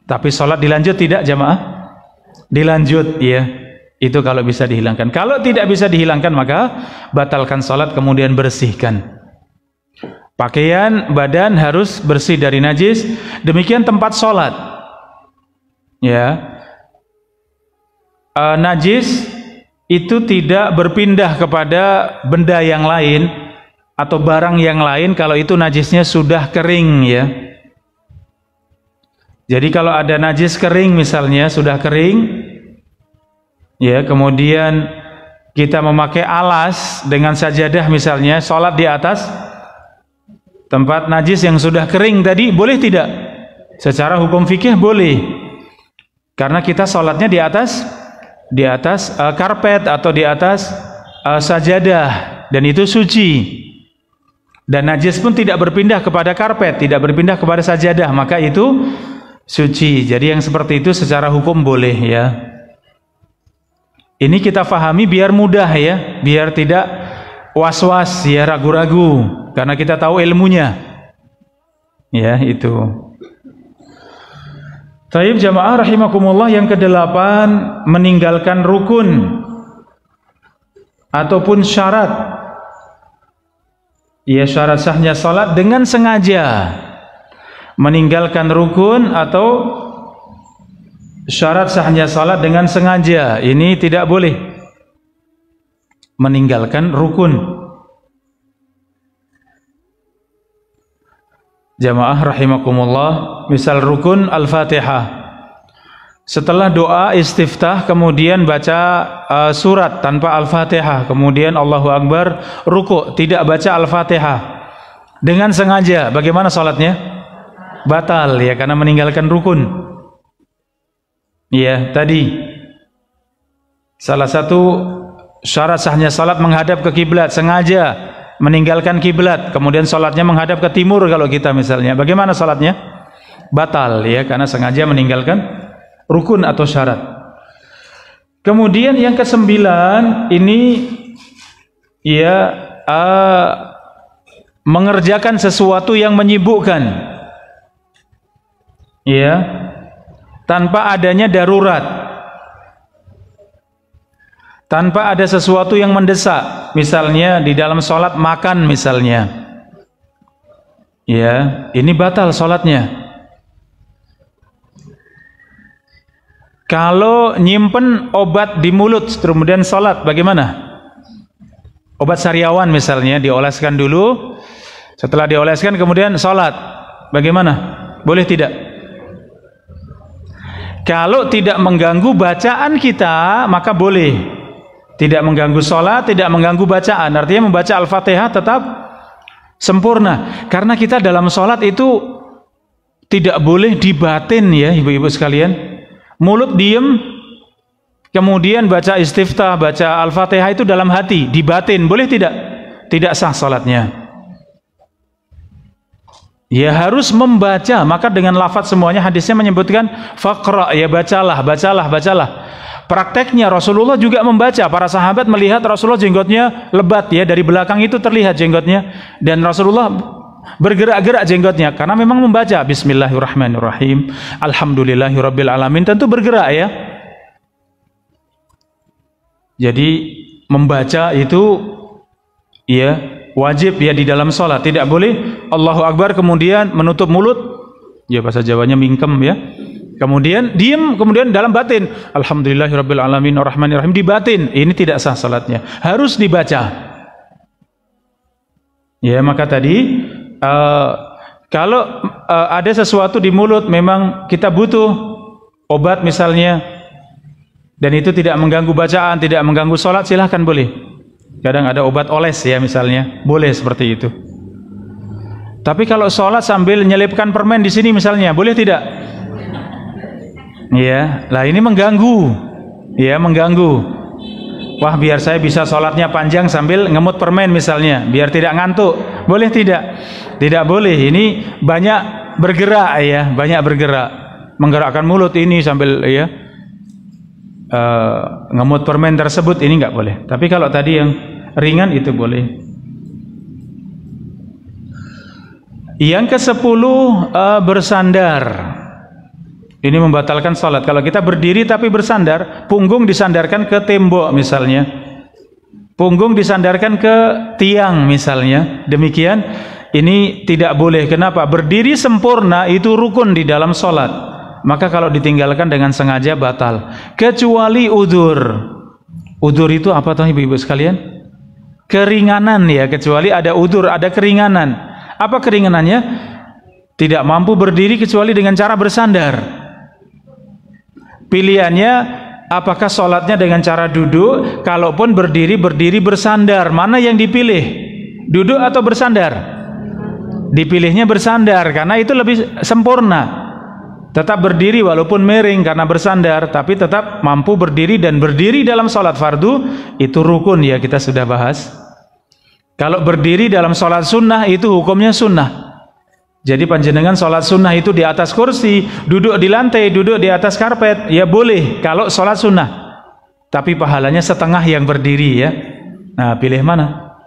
Tapi sholat dilanjut tidak jamaah? Dilanjut ya. Itu kalau bisa dihilangkan. Kalau tidak bisa dihilangkan maka batalkan sholat, kemudian bersihkan. Pakaian, badan harus bersih dari najis. Demikian tempat sholat ya. Najis itu tidak berpindah kepada benda yang lain atau barang yang lain kalau itu najisnya sudah kering ya. Jadi kalau ada najis kering misalnya, sudah kering ya, kemudian kita memakai alas dengan sajadah misalnya, sholat di atas tempat najis yang sudah kering tadi, boleh tidak? Secara hukum fikih boleh, karena kita sholatnya di atas karpet atau di atas sajadah, dan itu suci. Dan najis pun tidak berpindah kepada karpet, tidak berpindah kepada sajadah, maka itu suci. Jadi yang seperti itu secara hukum boleh ya. Ini kita fahami biar mudah ya, biar tidak was-was ya, ragu-ragu, karena kita tahu ilmunya ya. Itu Taib jamaah rahimakumullah. Yang kedelapan, meninggalkan rukun ataupun syarat ya, syarat sahnya salat dengan sengaja. meninggalkan rukun atau syarat sahnya salat dengan sengaja. Ini tidak boleh meninggalkan rukun. Jamaah rahimakumullah, misal rukun Al-Fatihah. Setelah doa istiftah kemudian baca surat tanpa Al-Fatihah, kemudian Allahu Akbar, ruku', tidak baca Al-Fatihah dengan sengaja, bagaimana salatnya? Batal ya, karena meninggalkan rukun. Ya, tadi salah satu syarat sahnya salat menghadap ke kiblat, sengaja meninggalkan kiblat, kemudian salatnya menghadap ke timur kalau kita misalnya, bagaimana salatnya? Batal ya, karena sengaja meninggalkan rukun atau syarat. Kemudian yang ke-9 ini ya mengerjakan sesuatu yang menyibukkan ya, tanpa adanya darurat, tanpa ada sesuatu yang mendesak, misalnya di dalam sholat makan misalnya ya, ini batal sholatnya. Kalau nyimpen obat di mulut kemudian sholat, bagaimana? Obat sariawan misalnya, dioleskan dulu, setelah dioleskan kemudian sholat, bagaimana? Boleh tidak? Kalau tidak mengganggu bacaan kita, maka boleh. Tidak mengganggu sholat, tidak mengganggu bacaan, artinya membaca Al-Fatihah tetap sempurna. Karena kita dalam sholat itu tidak boleh dibatin ya ibu-ibu sekalian. Mulut diem, kemudian baca istiftah, baca Al-Fatihah itu dalam hati, dibatin, boleh tidak? Tidak sah salatnya. Ya harus membaca, maka dengan lafaz semuanya hadisnya menyebutkan faqra, ya bacalah, bacalah, bacalah. Prakteknya Rasulullah juga membaca, para sahabat melihat Rasulullah jenggotnya lebat ya, dari belakang itu terlihat jenggotnya, dan Rasulullah bergerak-gerak jenggotnya karena memang membaca Bismillahirrahmanirrahim, Alhamdulillahirabbil alamin, tentu bergerak ya. Jadi membaca itu ya wajib ya di dalam sholat, tidak boleh Allahu Akbar kemudian menutup mulut ya, bahasa Jawanya mingkem ya, kemudian diem, kemudian dalam batin Alhamdulillahirabbil alamin arrahmanirrahim, di batin, ini tidak sah salatnya, harus dibaca ya. Maka tadi kalau ada sesuatu di mulut, memang kita butuh obat misalnya, dan itu tidak mengganggu bacaan, tidak mengganggu sholat, silahkan boleh. Kadang ada obat oles ya misalnya, boleh seperti itu. Tapi kalau sholat sambil nyelipkan permen di sini misalnya, boleh tidak? Ya, lah ini mengganggu, ya mengganggu. Wah, biar saya bisa sholatnya panjang sambil ngemut permen misalnya, biar tidak ngantuk, boleh tidak? Tidak boleh. Ini banyak bergerak ya, banyak bergerak, menggerakkan mulut ini sambil ya ngemut permen tersebut, ini nggak boleh. Tapi kalau tadi yang ringan itu boleh. Yang ke-10 bersandar. Ini membatalkan salat. Kalau kita berdiri tapi bersandar, punggung disandarkan ke tembok misalnya, punggung disandarkan ke tiang misalnya, demikian ini tidak boleh. Kenapa? Berdiri sempurna itu rukun di dalam salat. Maka kalau ditinggalkan dengan sengaja batal. Kecuali udzur. Udzur itu apa tahu ibu-ibu sekalian? Keringanan ya, kecuali ada udzur, ada keringanan. Apa keringanannya? Tidak mampu berdiri kecuali dengan cara bersandar. Pilihannya apakah sholatnya dengan cara duduk? Kalaupun berdiri, berdiri bersandar. Mana yang dipilih? Duduk atau bersandar? Dipilihnya bersandar karena itu lebih sempurna. Tetap berdiri walaupun miring karena bersandar, tapi tetap mampu berdiri, dan berdiri dalam sholat fardu itu rukun ya, kita sudah bahas. Kalau berdiri dalam sholat sunnah itu hukumnya sunnah. Jadi panjenengan sholat sunnah itu di atas kursi, duduk di lantai, duduk di atas karpet, ya boleh kalau sholat sunnah. Tapi pahalanya setengah yang berdiri ya. Nah, pilih mana?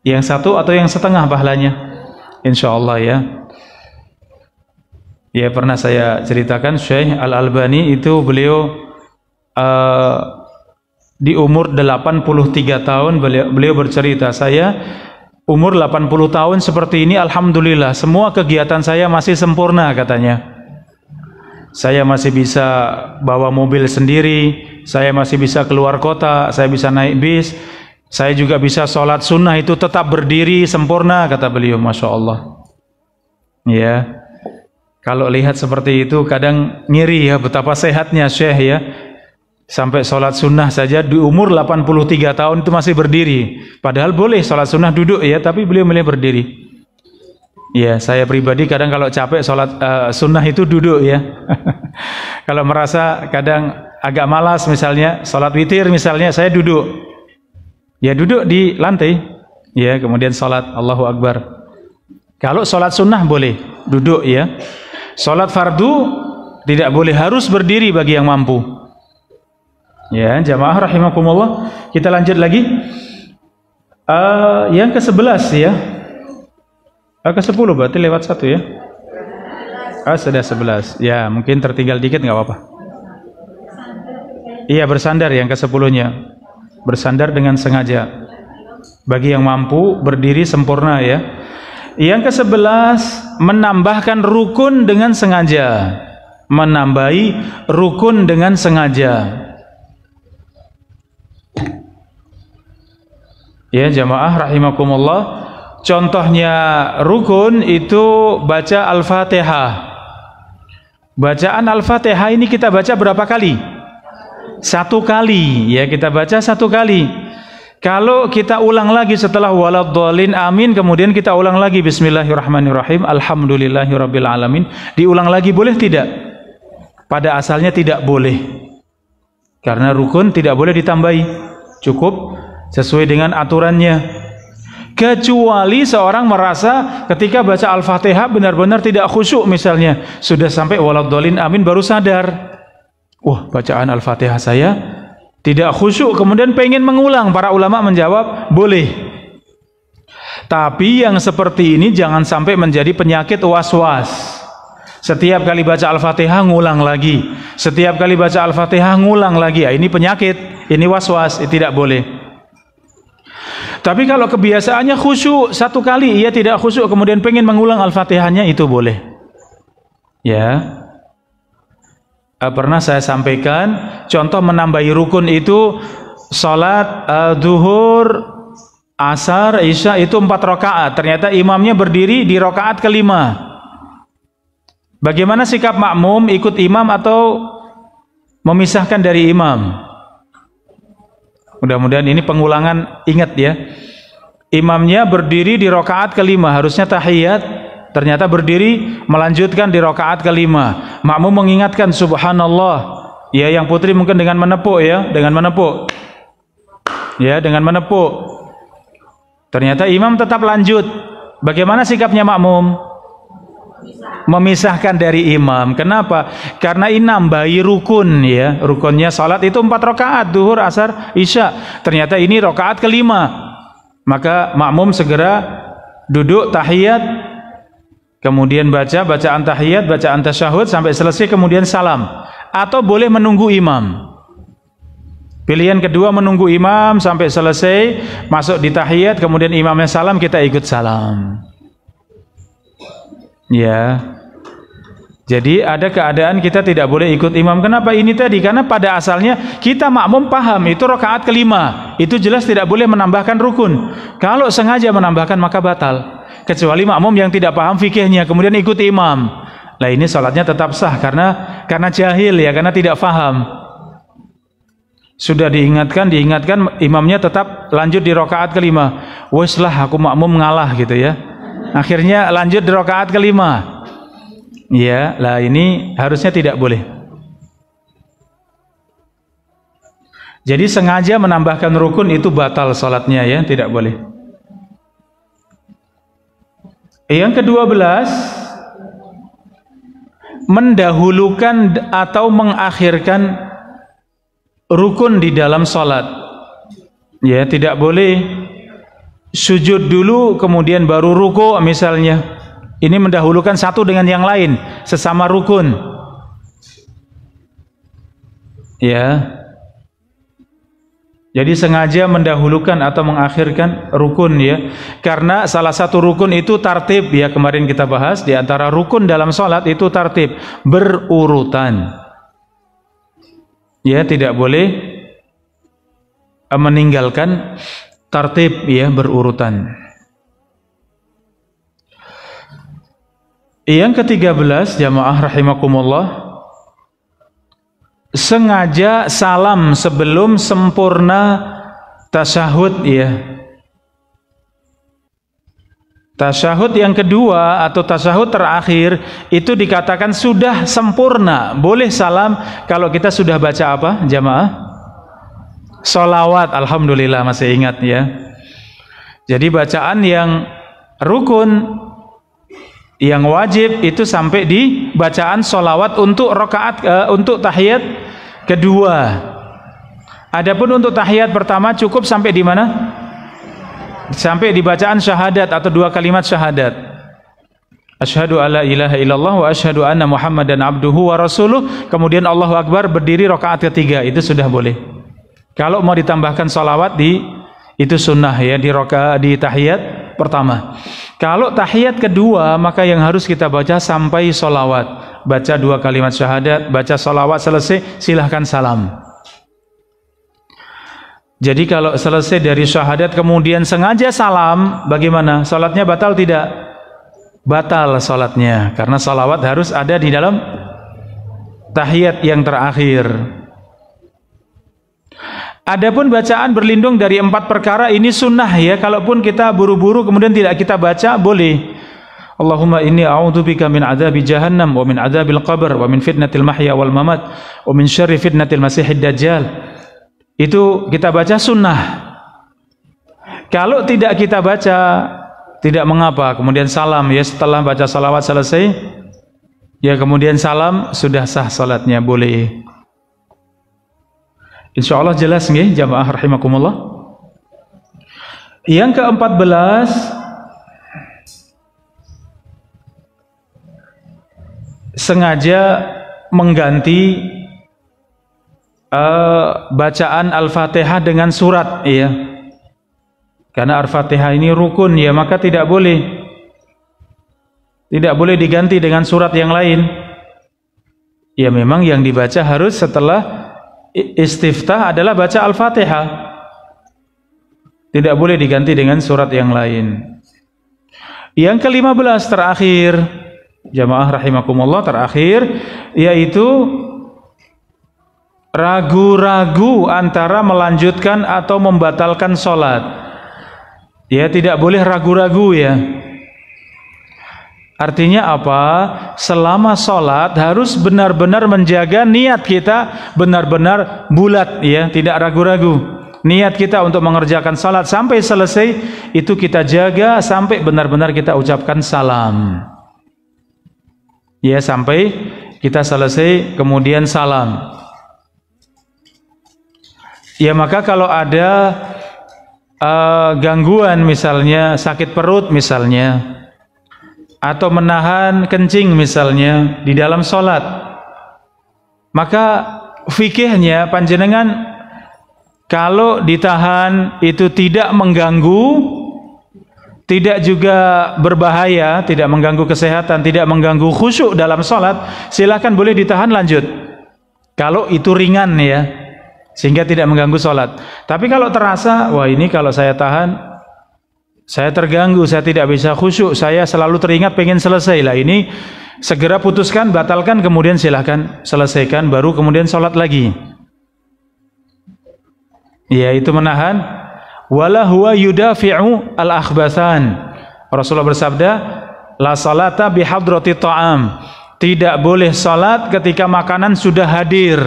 Yang satu atau yang setengah pahalanya? Insya Allah ya. Ya, pernah saya ceritakan Syekh Al-Albani itu beliau di umur 83 tahun beliau bercerita, saya Umur 80 tahun seperti ini, alhamdulillah, semua kegiatan saya masih sempurna katanya. Saya masih bisa bawa mobil sendiri, saya masih bisa keluar kota, saya bisa naik bis, saya juga bisa sholat sunnah itu tetap berdiri sempurna, kata beliau. Masya Allah. Ya, kalau lihat seperti itu kadang ngiri ya betapa sehatnya Syekh ya. Sampai sholat sunnah saja di umur 83 tahun itu masih berdiri. Padahal boleh sholat sunnah duduk ya, tapi beliau milih berdiri. Ya, saya pribadi kadang kalau capek sholat sunnah itu duduk ya. Kalau merasa kadang agak malas misalnya, sholat witir misalnya, saya duduk. Ya duduk di lantai. Ya, kemudian sholat Allahu Akbar. Kalau sholat sunnah boleh duduk ya. Sholat fardu tidak boleh, harus berdiri bagi yang mampu. Ya, jamaah rahimakumullah. Kita lanjut lagi. Yang ke-11 ya. Ke-10 berarti lewat 1 ya. Sudah 11. Ya, mungkin tertinggal dikit nggak apa-apa. Iya, bersandar yang ke-10-nya. Bersandar dengan sengaja. Bagi yang mampu berdiri sempurna ya. Yang ke-11, menambahkan rukun dengan sengaja. Menambahi rukun dengan sengaja. Ya, jamaah rahimakumullah. Contohnya rukun itu baca Al-Fatihah. Bacaan Al-Fatihah ini kita baca berapa kali? 1 kali. Ya, kita baca 1 kali. Kalau kita ulang lagi setelah waladhdallin amin, kemudian kita ulang lagi bismillahirrahmanirrahim, alhamdulillahirabbil alamin, diulang lagi boleh tidak? Pada asalnya tidak boleh. Karena rukun tidak boleh ditambahi. Cukup sesuai dengan aturannya. Kecuali seorang merasa ketika baca Al-Fatihah benar-benar tidak khusyuk misalnya, sudah sampai waladhdallin amin baru sadar, wah, bacaan Al-Fatihah saya tidak khusyuk, kemudian pengen mengulang. Para ulama menjawab boleh. Tapi yang seperti ini jangan sampai menjadi penyakit was-was. Setiap kali baca Al-Fatihah ngulang lagi, setiap kali baca Al-Fatihah ngulang lagi. Ini penyakit, ini was-was, tidak boleh. Tapi kalau kebiasaannya khusyuk, 1 kali ia tidak khusyuk kemudian pengen mengulang Al-Fatihahnya, itu boleh. Ya. Pernah saya sampaikan contoh menambahi rukun itu salat zuhur, asar, isya itu 4 rakaat. Ternyata imamnya berdiri di rakaat ke-5. Bagaimana sikap makmum, ikut imam atau memisahkan dari imam? Mudah-mudahan ini pengulangan, ingat ya. Imamnya berdiri di rakaat ke-5, harusnya tahiyat, ternyata berdiri melanjutkan di rakaat ke-5. Makmum mengingatkan subhanallah. Ya, yang putri mungkin dengan menepuk ya, dengan menepuk. Ya, dengan menepuk. Ternyata imam tetap lanjut. Bagaimana sikapnya makmum? Memisahkan dari imam. Kenapa? Karena ini nambahi rukun ya. Rukunnya salat itu 4 rakaat, zuhur, asar, isya. Ternyata ini rakaat ke-5. Maka makmum segera duduk tahiyat, kemudian baca bacaan tahiyat, bacaan tasyahud sampai selesai, kemudian salam. Atau boleh menunggu imam. Pilihan kedua menunggu imam sampai selesai, masuk di tahiyat, kemudian imamnya salam, kita ikut salam. Ya. Jadi ada keadaan kita tidak boleh ikut imam. Kenapa ini tadi? Karena pada asalnya kita makmum paham itu rakaat ke-5. Itu jelas tidak boleh menambahkan rukun. Kalau sengaja menambahkan maka batal. Kecuali makmum yang tidak paham fikihnya kemudian ikut imam. Lah ini salatnya tetap sah karena jahil ya, karena tidak paham. Sudah diingatkan imamnya tetap lanjut di rakaat ke-5. Wes lah aku makmum ngalah gitu ya. Akhirnya lanjut di rakaat ke-5. Ya, lah ini harusnya tidak boleh. Jadi sengaja menambahkan rukun itu batal salatnya ya, tidak boleh. Yang ke-12, mendahulukan atau mengakhirkan rukun di dalam salat. Ya, tidak boleh sujud dulu kemudian baru ruku misalnya. Ini mendahulukan satu dengan yang lain, sesama rukun. Ya. Jadi sengaja mendahulukan atau mengakhirkan rukun ya. Karena salah satu rukun itu tartib ya, kemarin kita bahas di antara rukun dalam sholat itu tartib, berurutan. Ya, tidak boleh meninggalkan tartib ya, berurutan. Yang ke-13 jamaah rahimakumullah, sengaja salam sebelum sempurna tasyahud ya. Tasyahud yang kedua atau tasyahud terakhir itu dikatakan sudah sempurna. Boleh salam kalau kita sudah baca apa jamaah? Sholawat. Alhamdulillah masih ingat ya. Jadi bacaan yang rukun, yang wajib itu sampai di bacaan sholawat untuk rakaat untuk tahiyat kedua. Adapun untuk tahiyat pertama cukup sampai di mana? Sampai di bacaan syahadat atau 2 kalimat syahadat. Asyhadu alla ilaha illallah wa asyhadu anna Muhammadan abduhu wa rasuluh. Kemudian Allahu Akbar, berdiri rakaat ketiga, itu sudah boleh. Kalau mau ditambahkan sholawat itu sunnah ya di tahiyat pertama. Kalau tahiyat kedua maka yang harus kita baca sampai sholawat. Baca 2 kalimat syahadat, baca sholawat, selesai silahkan salam. Jadi kalau selesai dari syahadat kemudian sengaja salam, bagaimana? Salatnya batal tidak? Batal salatnya, karena sholawat harus ada di dalam tahiyat yang terakhir. Adapun bacaan berlindung dari 4 perkara ini sunnah ya. Kalaupun kita buru-buru kemudian tidak kita baca, boleh. Allahumma inni a'udzubika min adzabi jahannam wa min adzabil qabr wa min fitnatil mahya wal mamat wa min syarri fitnatil masiihid dajjal. Itu kita baca sunnah. Kalau tidak kita baca, tidak mengapa. Kemudian salam ya, setelah baca salawat selesai ya, kemudian salam, sudah sah salatnya, boleh. Insyaallah jelas nggih jamaah rahimakumullah. Yang ke-14, sengaja mengganti bacaan Al-Fatihah dengan surat ya. Karena Al-Fatihah ini rukun ya, maka tidak boleh diganti dengan surat yang lain. Ya memang yang dibaca harus setelah istiftah adalah baca Al-Fatihah. Tidak boleh diganti dengan surat yang lain. Yang ke-15 terakhir, jamaah rahimakumullah, terakhir yaitu ragu-ragu antara melanjutkan atau membatalkan sholat. Ya, tidak boleh ragu-ragu ya. Artinya apa? Selama sholat harus benar-benar menjaga niat kita benar-benar bulat ya, tidak ragu-ragu. Niat kita untuk mengerjakan sholat sampai selesai itu kita jaga sampai benar-benar kita ucapkan salam. Ya, sampai kita selesai kemudian salam. Ya, maka kalau ada gangguan misalnya sakit perut misalnya, atau menahan kencing misalnya di dalam sholat, maka fikihnya panjenengan kalau ditahan itu tidak mengganggu, tidak juga berbahaya, tidak mengganggu kesehatan, tidak mengganggu khusyuk dalam sholat, silahkan boleh ditahan, lanjut. Kalau itu ringan ya, sehingga tidak mengganggu sholat. Tapi kalau terasa, wah ini kalau saya tahan, saya terganggu, saya tidak bisa khusyuk, saya selalu teringat pengen selesai lah, ini segera putuskan, batalkan, kemudian silahkan selesaikan, baru kemudian sholat lagi. Ya, itu menahan. Wala huwa yudafi'u al-akhbathan. Rasulullah bersabda, la salata bihadrati ta'am. Tidak boleh salat ketika makanan sudah hadir.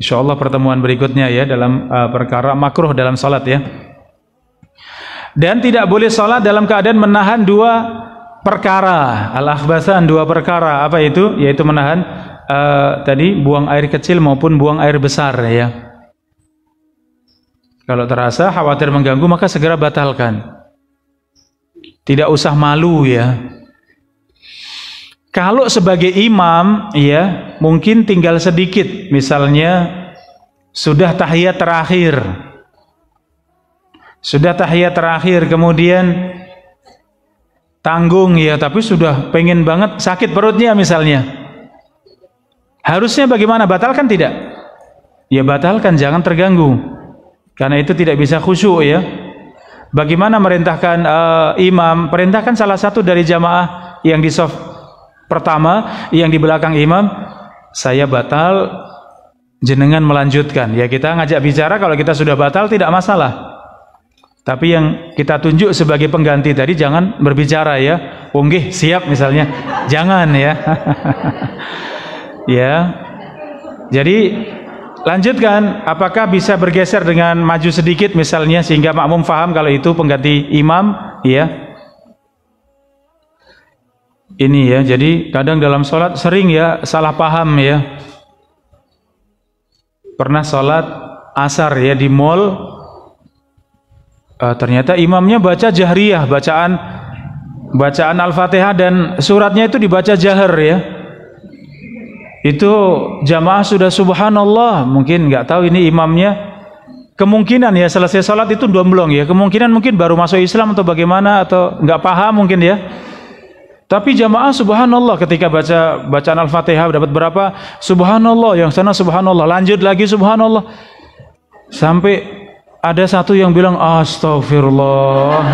Insyaallah pertemuan berikutnya ya dalam perkara makruh dalam salat ya. Dan tidak boleh salat dalam keadaan menahan 2 perkara. Al-akhbathan, 2 perkara. Apa itu? Yaitu menahan tadi buang air kecil maupun buang air besar ya. Kalau terasa khawatir mengganggu maka segera batalkan. Tidak usah malu ya. Kalau sebagai imam ya, mungkin tinggal sedikit, misalnya sudah tahiyat terakhir. Sudah tahiyat terakhir, kemudian tanggung ya, tapi sudah pengen banget, sakit perutnya misalnya. Harusnya bagaimana? Batalkan tidak? Ya batalkan, jangan terganggu. Karena itu tidak bisa khusyuk ya. Bagaimana merintahkan imam? Perintahkan salah satu dari jamaah yang di shaf pertama, yang di belakang imam, saya batal, jenengan melanjutkan. Ya kita ngajak bicara, kalau kita sudah batal tidak masalah. Tapi yang kita tunjuk sebagai pengganti tadi jangan berbicara ya. Nggih, siap misalnya. Jangan ya. Ya. Jadi lanjutkan, apakah bisa bergeser dengan maju sedikit misalnya sehingga makmum faham kalau itu pengganti imam ya. Ini ya, jadi kadang dalam sholat sering ya salah paham ya. Pernah sholat asar ya di mall, ternyata imamnya baca jahriyah, bacaan Al-Fatihah dan suratnya itu dibaca jahar ya. Itu jamaah sudah subhanallah, mungkin nggak tahu ini imamnya, kemungkinan ya selesai sholat itu domblong ya, kemungkinan mungkin baru masuk Islam atau bagaimana, atau nggak paham mungkin ya. Tapi jamaah subhanallah ketika baca bacaan Al-Fatihah dapat berapa? Subhanallah, yang sana subhanallah, lanjut lagi subhanallah. Sampai ada satu yang bilang astagfirullah.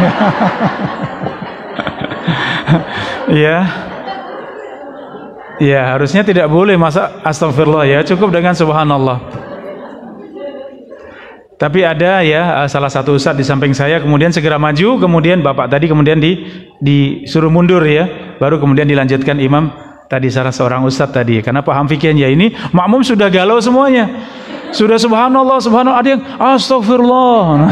Ya. Ya, harusnya tidak boleh masa astagfirullah ya, cukup dengan subhanallah. Tapi ada ya salah satu ustadz di samping saya kemudian segera maju, kemudian bapak tadi kemudian disuruh mundur ya, baru kemudian dilanjutkan imam tadi, salah seorang ustadz tadi, karena paham fikihnya. Ini makmum sudah galau semuanya, sudah subhanallah subhanallah, ada yang astagfirullah.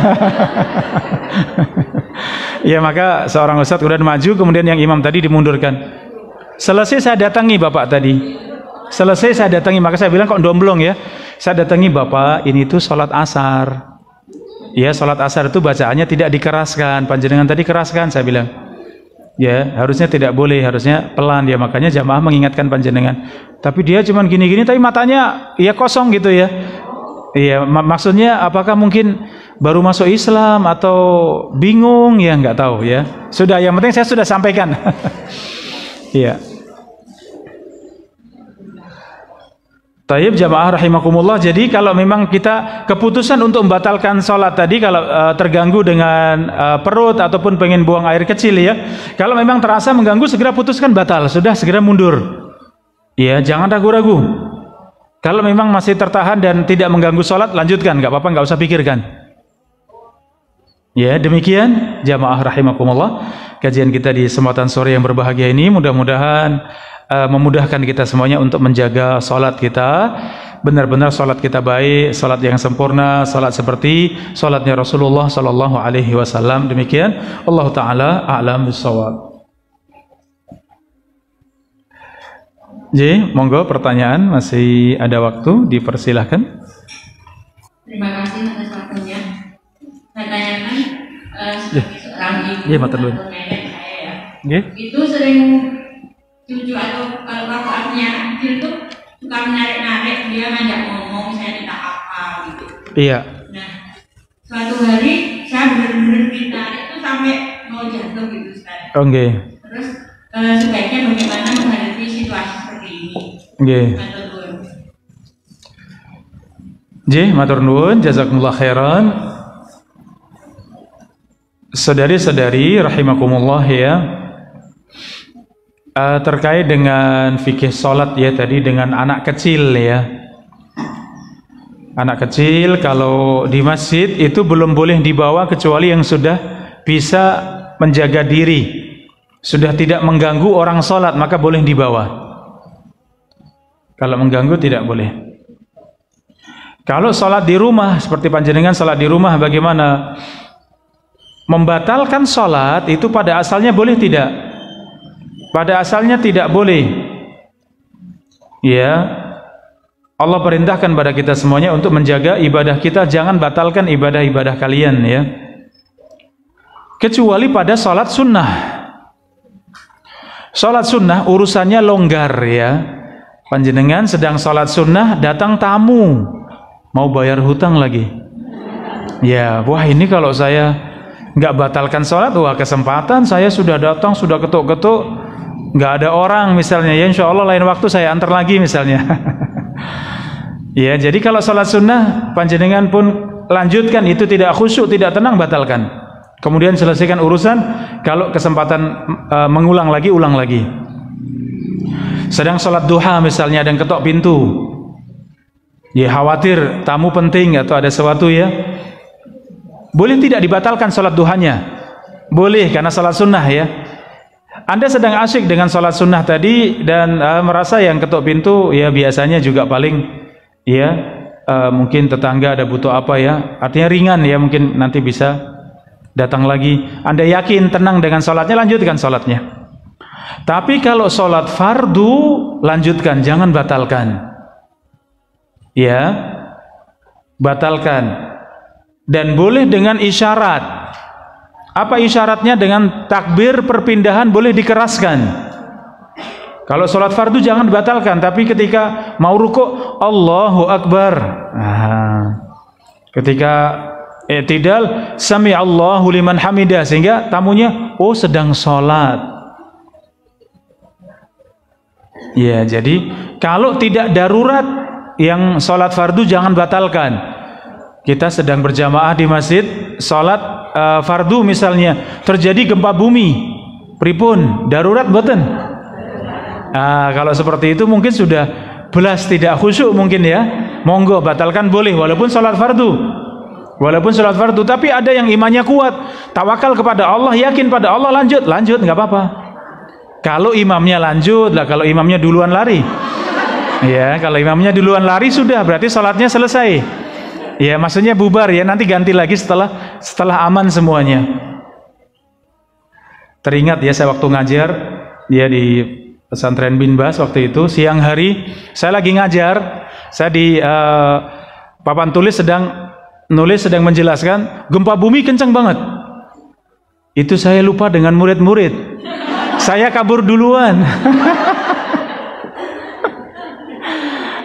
Ya maka seorang ustadz kemudian maju, kemudian yang imam tadi dimundurkan. Selesai saya datangi bapak tadi, selesai saya datangi, maka saya bilang kok domblong ya. Saya datangi bapak, ini tuh sholat asar. Ya sholat asar itu bacaannya tidak dikeraskan, panjenengan tadi keraskan, saya bilang. Ya harusnya tidak boleh, harusnya pelan ya, makanya jamaah mengingatkan panjenengan. Tapi dia cuman gini-gini, tapi matanya ya kosong gitu ya. Iya, maksudnya apakah mungkin baru masuk Islam atau bingung ya, nggak tahu ya. Sudah, yang penting saya sudah sampaikan. Iya. Tayyib jamaah rahimakumullah. Jadi kalau memang kita keputusan untuk membatalkan sholat tadi, kalau terganggu dengan perut ataupun pengen buang air kecil ya, kalau memang terasa mengganggu segera putuskan batal, sudah segera mundur. Ya, jangan ragu-ragu. Kalau memang masih tertahan dan tidak mengganggu sholat, lanjutkan, nggak apa-apa, nggak usah pikirkan. Ya, demikian jamaah rahimakumullah kajian kita di kesempatan sore yang berbahagia ini. Mudah-mudahan memudahkan kita semuanya untuk menjaga salat kita, benar-benar salat kita baik, salat yang sempurna, salat seperti salatnya Rasulullah sallallahu alaihi wasallam. Demikian, Allah taala a'lam bissawab. Jadi, monggo pertanyaan, masih ada waktu, dipersilahkan. Terima kasih atas waktunya. Saya tanyakan sebagai seorang ibu atau nenek saya ya, itu sering cucu atau bapaknya itu suka menarik-narik, dia ngajak ngomong, saya minta apa gitu. Iya. Nah, suatu hari saya benar-benar ditarik itu sampai mau jatuh gitu Ustaz. Oke. Terus sebaiknya bagaimana menghadapi situasi seperti ini? Oke. Matur nuwun, jazakumullah khairan. Saudari-saudari rahimakumullah ya, terkait dengan fikih sholat ya tadi, dengan anak kecil ya, anak kecil kalau di masjid itu belum boleh dibawa kecuali yang sudah bisa menjaga diri, sudah tidak mengganggu orang sholat, maka boleh dibawa. Kalau mengganggu tidak boleh. Kalau sholat di rumah, seperti panjenengan sholat di rumah, bagaimana? Membatalkan sholat itu pada asalnya boleh tidak? Pada asalnya tidak boleh. Ya, Allah perintahkan pada kita semuanya untuk menjaga ibadah kita, jangan batalkan ibadah-ibadah kalian ya. Kecuali pada sholat sunnah. Sholat sunnah urusannya longgar ya. Panjenengan sedang sholat sunnah, datang tamu, mau bayar hutang lagi. Ya, wah ini kalau saya nggak batalkan sholat, wah kesempatan saya sudah datang, sudah ketuk-ketuk, nggak ada orang misalnya, ya insya Allah lain waktu saya antar lagi misalnya. Ya, jadi kalau sholat sunnah panjenengan pun lanjutkan, itu tidak khusyuk, tidak tenang, batalkan. Kemudian selesaikan urusan. Kalau kesempatan mengulang lagi, ulang lagi. Sedang sholat duha misalnya, ada yang ketok pintu, ya khawatir tamu penting atau ada sesuatu, ya boleh tidak dibatalkan sholat duhanya? Boleh, karena sholat sunnah ya. Anda sedang asyik dengan sholat sunnah tadi dan merasa yang ketok pintu ya biasanya juga paling ya mungkin tetangga ada butuh apa ya, artinya ringan ya, mungkin nanti bisa datang lagi. Anda yakin tenang dengan sholatnya, lanjutkan sholatnya. Tapi kalau sholat fardu, lanjutkan, jangan batalkan. Ya, batalkan. Dan boleh dengan isyarat. Apa isyaratnya? Dengan takbir perpindahan boleh dikeraskan. Kalau sholat fardu jangan dibatalkan, tapi ketika mau rukuk, Allahu Akbar. Ketika i'tidal, Sami Allahu liman hamidah, sehingga tamunya, oh sedang sholat. Ya, jadi kalau tidak darurat yang sholat fardu jangan batalkan. Kita sedang berjamaah di masjid, sholat fardu misalnya, terjadi gempa bumi, pripun, darurat boten? Kalau seperti itu mungkin sudah belas tidak khusyuk mungkin ya, monggo batalkan boleh, walaupun sholat fardu. Walaupun sholat fardu, tapi ada yang imannya kuat, tawakal kepada Allah, yakin pada Allah, lanjut, nggak apa-apa. Kalau imamnya lanjut lah, kalau imamnya duluan lari, ya kalau imamnya duluan lari sudah berarti sholatnya selesai. Ya maksudnya bubar ya, nanti ganti lagi setelah aman semuanya. Teringat ya saya waktu ngajar ya di pesantren Bin Bas waktu itu, siang hari saya lagi ngajar, saya di papan tulis sedang menjelaskan gempa bumi kencang banget. Itu saya lupa dengan murid-murid. Saya kabur duluan.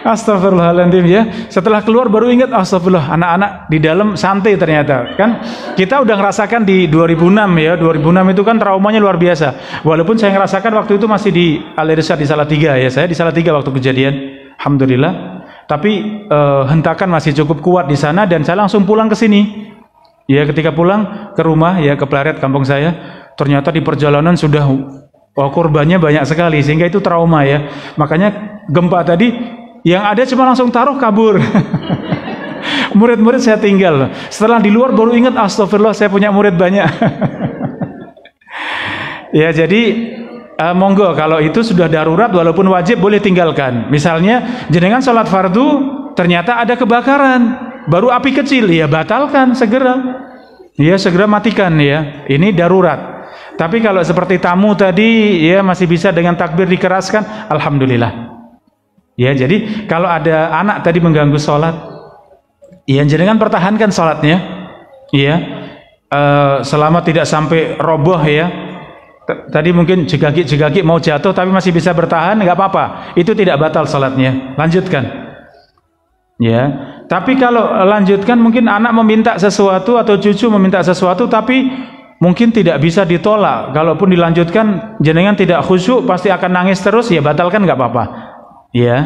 Astagfirullahaladzim ya. Setelah keluar baru ingat, astagfirullah, anak-anak di dalam santai ternyata. Kan kita udah ngerasakan di 2006 ya. 2006 itu kan traumanya luar biasa. Walaupun saya ngerasakan waktu itu masih di Al-Irsyad di Salatiga ya. Saya di Salatiga waktu kejadian. Alhamdulillah. Tapi hentakan masih cukup kuat di sana dan saya langsung pulang ke sini. Ya ketika pulang ke rumah ya, ke Pleret kampung saya, ternyata di perjalanan sudah korbannya banyak sekali, sehingga itu trauma ya. Makanya gempa tadi yang ada cuma langsung taruh kabur. Murid-murid saya tinggal. Setelah di luar baru ingat, astagfirullah saya punya murid banyak. Ya jadi monggo kalau itu sudah darurat walaupun wajib boleh tinggalkan. Misalnya jenengan sholat fardu ternyata ada kebakaran, baru api kecil, ya batalkan segera. Ya segera matikan ya. Ini darurat. Tapi kalau seperti tamu tadi ya masih bisa dengan takbir dikeraskan, alhamdulillah. Ya jadi kalau ada anak tadi mengganggu sholat, ya jenengan pertahankan sholatnya, ya selama tidak sampai roboh ya. Tadi mungkin jegaki mau jatuh tapi masih bisa bertahan, nggak apa-apa. Itu tidak batal sholatnya, lanjutkan. Ya. Tapi kalau lanjutkan mungkin anak meminta sesuatu atau cucu meminta sesuatu tapi mungkin tidak bisa ditolak. Kalaupun dilanjutkan jenengan tidak khusyuk pasti akan nangis terus, ya batalkan nggak apa-apa. Ya,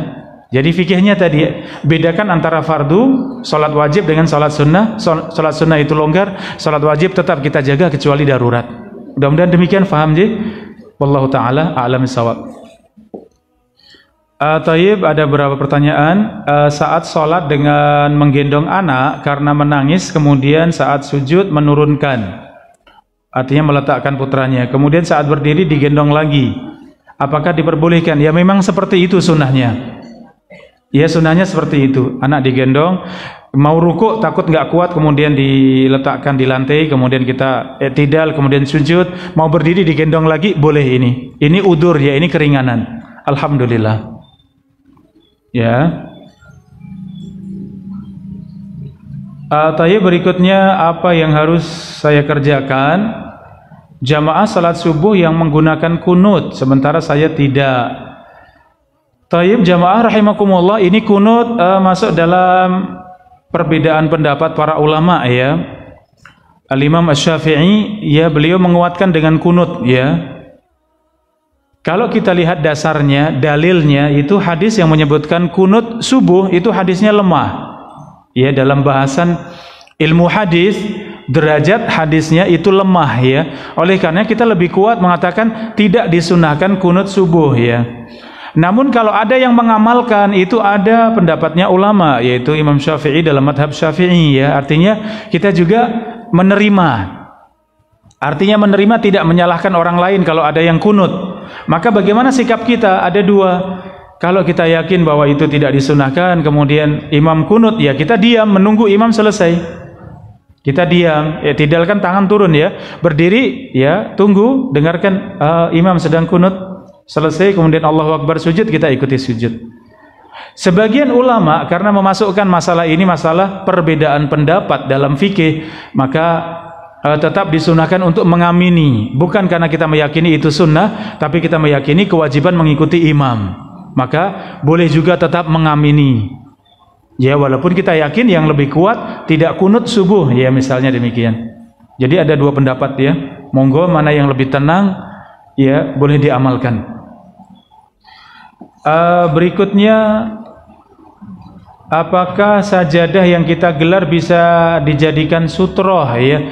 jadi fikihnya tadi bedakan antara fardu, sholat wajib dengan sholat sunnah. Sholat sunnah itu longgar, sholat wajib tetap kita jaga kecuali darurat. Mudah-mudahan demikian faham ji. Wallahu taala a'lam bissawab. Tayyib, ada beberapa pertanyaan. Saat sholat dengan menggendong anak karena menangis, kemudian saat sujud menurunkan, artinya meletakkan putranya, kemudian saat berdiri digendong lagi. Apakah diperbolehkan? Ya memang seperti itu sunnahnya. Ya sunnahnya seperti itu. Anak digendong, mau rukuk takut nggak kuat, kemudian diletakkan di lantai, kemudian kita i'tidal, kemudian sujud. Mau berdiri digendong lagi, boleh ini. Ini udur ya, ini keringanan. Alhamdulillah. Ya. Tayyib, berikutnya apa yang harus saya kerjakan? Jamaah salat subuh yang menggunakan kunut sementara saya tidak. Tayyib jamaah rahimakumullah, ini kunut masuk dalam perbedaan pendapat para ulama ya. Al-Imam Asy-Syafi'i ya, beliau menguatkan dengan kunut ya. Kalau kita lihat dasarnya, dalilnya itu hadis yang menyebutkan kunut subuh itu hadisnya lemah. Ya, dalam bahasan ilmu hadis, derajat hadisnya itu lemah ya. Oleh karena kita lebih kuat mengatakan tidak disunahkan kunut subuh ya. Namun kalau ada yang mengamalkan, itu ada pendapatnya ulama, yaitu Imam Syafi'i dalam madhab Syafi'i ya. Artinya kita juga menerima. Artinya menerima, tidak menyalahkan orang lain kalau ada yang kunut. Maka bagaimana sikap kita? Ada dua. Kalau kita yakin bahwa itu tidak disunahkan, kemudian imam kunut, ya kita diam menunggu imam selesai. Kita diam, ya tidalkan tangan turun ya, berdiri ya, tunggu, dengarkan imam sedang kunut, selesai kemudian Allahu Akbar sujud, kita ikuti sujud. Sebagian ulama karena memasukkan masalah ini masalah perbedaan pendapat dalam fikih, maka tetap disunahkan untuk mengamini, bukan karena kita meyakini itu sunnah, tapi kita meyakini kewajiban mengikuti imam, maka boleh juga tetap mengamini ya, walaupun kita yakin yang lebih kuat tidak kunut subuh ya, misalnya demikian. Jadi ada dua pendapat ya, monggo mana yang lebih tenang ya, boleh diamalkan. Berikutnya, apakah sajadah yang kita gelar bisa dijadikan sutroh ya?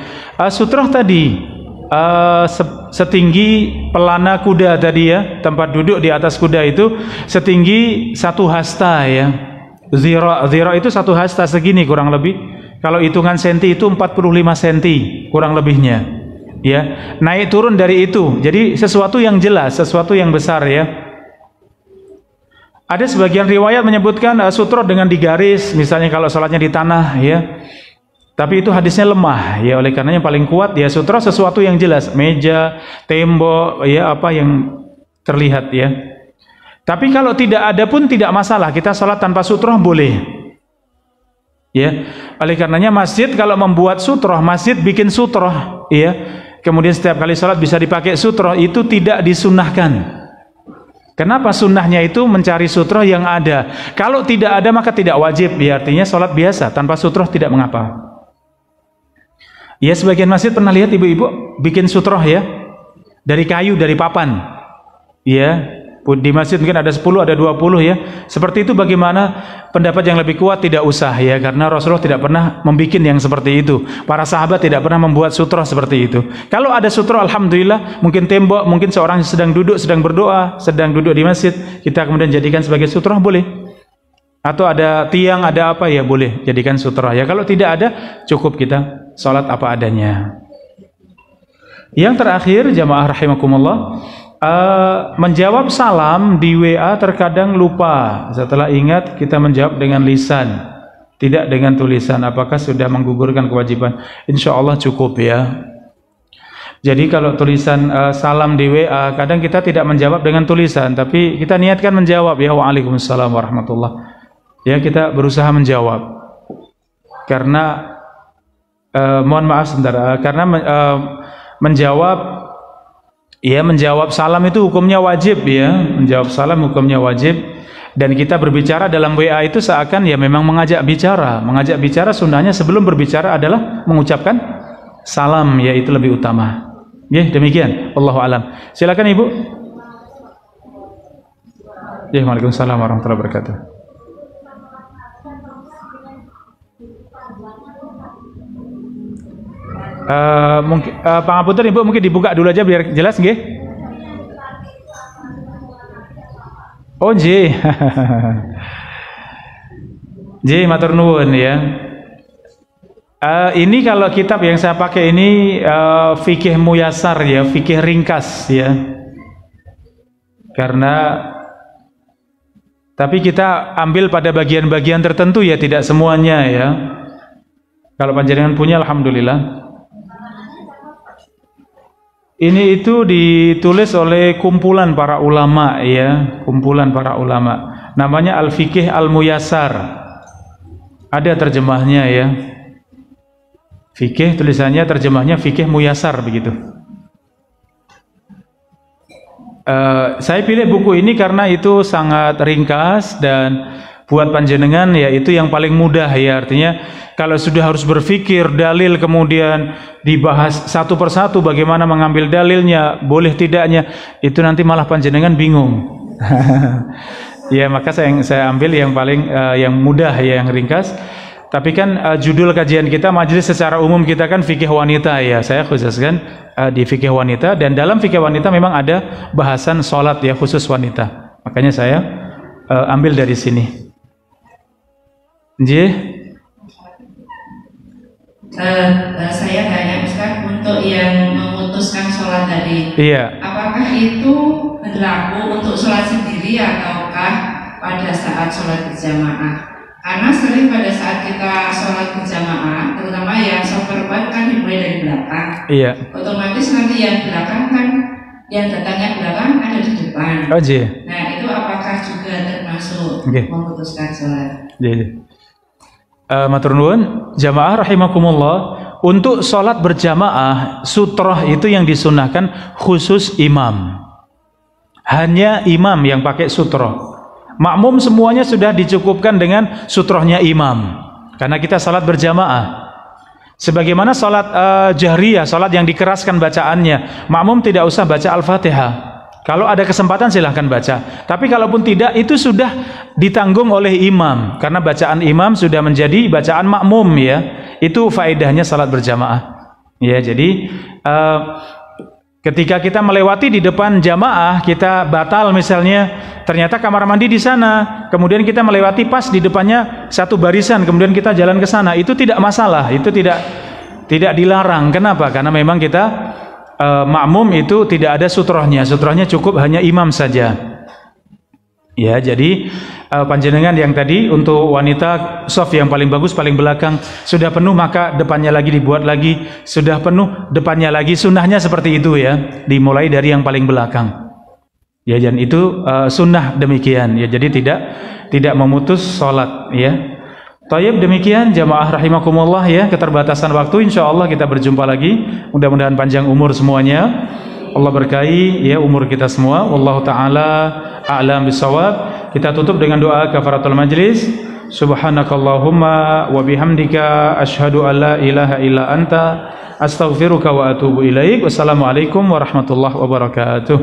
Sutroh tadi setinggi pelana kuda tadi ya, tempat duduk di atas kuda itu setinggi 1 hasta ya. Zira itu 1 hasta segini kurang lebih. Kalau hitungan senti itu 45 senti kurang lebihnya ya. Naik turun dari itu. Jadi sesuatu yang jelas, sesuatu yang besar ya. Ada sebagian riwayat menyebutkan sutroh dengan digaris, misalnya kalau sholatnya di tanah ya. Tapi itu hadisnya lemah ya, oleh karenanya paling kuat ya sutroh sesuatu yang jelas, meja, tembok ya, apa yang terlihat ya. Tapi kalau tidak ada pun tidak masalah, kita sholat tanpa sutroh boleh ya. Oleh karenanya masjid kalau membuat sutroh, masjid bikin sutroh ya, kemudian setiap kali sholat bisa dipakai sutroh, itu tidak disunahkan. Kenapa? Sunnahnya itu mencari sutroh yang ada. Kalau tidak ada maka tidak wajib ya, artinya sholat biasa tanpa sutroh tidak mengapa. Ya, sebagian masjid pernah lihat ibu-ibu bikin sutroh ya, dari kayu, dari papan ya. Di masjid mungkin ada 10, ada 20 ya. Seperti itu bagaimana? Pendapat yang lebih kuat tidak usah ya, karena Rasulullah tidak pernah membuat yang seperti itu. Para sahabat tidak pernah membuat sutroh seperti itu. Kalau ada sutroh, alhamdulillah, mungkin tembok, mungkin seorang sedang duduk, sedang berdoa, sedang duduk di masjid, kita kemudian jadikan sebagai sutroh, boleh. Atau ada tiang, ada apa ya, boleh jadikan sutroh ya. Kalau tidak ada, cukup kita sholat apa adanya. Yang terakhir, jamaah rahimakumullah, menjawab salam di WA terkadang lupa. Setelah ingat kita menjawab dengan lisan, tidak dengan tulisan. Apakah sudah menggugurkan kewajiban? Insya Allah cukup ya. Jadi kalau tulisan salam di WA, kadang kita tidak menjawab dengan tulisan, tapi kita niatkan menjawab ya, waalaikumsalam warahmatullah. Ya, kita berusaha menjawab. Karena mohon maaf sebentar, karena menjawab ya, menjawab salam itu hukumnya wajib ya, menjawab salam hukumnya wajib. Dan kita berbicara dalam WA itu seakan ya memang mengajak bicara. Mengajak bicara sunnahnya sebelum berbicara adalah mengucapkan salam ya, itu lebih utama. Ya, demikian. Wallahu alam. Silakan Ibu. Ya, waalaikumsalam warahmatullahi wabarakatuh. Mungkin Pak Ngapunten Ibu mungkin dibuka dulu aja biar jelas nggih. Oh nggih. Nggih, matur nuwun ya. Ini kalau kitab yang saya pakai ini fikih muyasar ya, fikih ringkas ya. Karena tapi kita ambil pada bagian-bagian tertentu ya, tidak semuanya ya. Kalau panjenengan punya alhamdulillah. Ini itu ditulis oleh kumpulan para ulama ya, kumpulan para ulama. Namanya Al-Fiqh Al-Muyassar. Ada terjemahnya ya. Fikih tulisannya, terjemahnya fikih muyassar begitu. Saya pilih buku ini karena itu sangat ringkas dan buat panjenengan yaitu yang paling mudah ya, artinya kalau sudah harus berpikir dalil kemudian dibahas satu persatu bagaimana mengambil dalilnya, boleh tidaknya, itu nanti malah panjenengan bingung. Ya, maka saya ambil yang paling yang mudah ya, yang ringkas. Tapi kan judul kajian kita majelis secara umum kita kan fikih wanita ya, saya khususkan di fikih wanita, dan dalam fikih wanita memang ada bahasan sholat ya khusus wanita, makanya saya ambil dari sini. Saya tanya Ustaz, untuk yang memutuskan sholat tadi, iya, apakah itu berlaku untuk sholat sendiri ataukah pada saat sholat berjamaah? Karena sering pada saat kita sholat berjamaah, terutama yang software kan dimulai dari belakang, iya, otomatis nanti yang belakang kan, yang datangnya belakang ada di depan. Nah itu apakah juga termasuk memutuskan sholat? Matur nuwun jamaah rahimakumullah, untuk sholat berjamaah sutroh itu yang disunahkan khusus imam, hanya imam yang pakai sutroh. Makmum semuanya sudah dicukupkan dengan sutrohnya imam, karena kita sholat berjamaah. Sebagaimana sholat jahriyah, sholat yang dikeraskan bacaannya, makmum tidak usah baca Al-Fatihah. Kalau ada kesempatan silahkan baca, tapi kalaupun tidak, itu sudah ditanggung oleh imam, karena bacaan imam sudah menjadi bacaan makmum ya. Itu faedahnya salat berjamaah ya. Jadi ketika kita melewati di depan jamaah, kita batal misalnya, ternyata kamar mandi di sana, kemudian kita melewati pas di depannya satu barisan, kemudian kita jalan ke sana, itu tidak masalah, itu tidak dilarang. Kenapa? Karena memang kita makmum itu tidak ada sutrohnya, sutrohnya cukup hanya imam saja ya. Jadi panjenengan yang tadi untuk wanita soft yang paling bagus paling belakang, sudah penuh maka depannya lagi dibuat lagi, sudah penuh depannya lagi, sunnahnya seperti itu ya, dimulai dari yang paling belakang ya, dan itu sunnah demikian ya, jadi tidak memutus sholat ya. Tayyib, demikian jamaah rahimakumullah ya, keterbatasan waktu, insyaallah kita berjumpa lagi, mudah-mudahan panjang umur semuanya, Allah berkahi ya umur kita semua. Wallahu taala a'lam bissawab. Kita tutup dengan doa kafaratul majlis. Subhanakallahumma wa bihamdika asyhadu an la ilaha illa anta astaghfiruka wa atubu ilaik. Wassalamualaikum warahmatullahi wabarakatuh.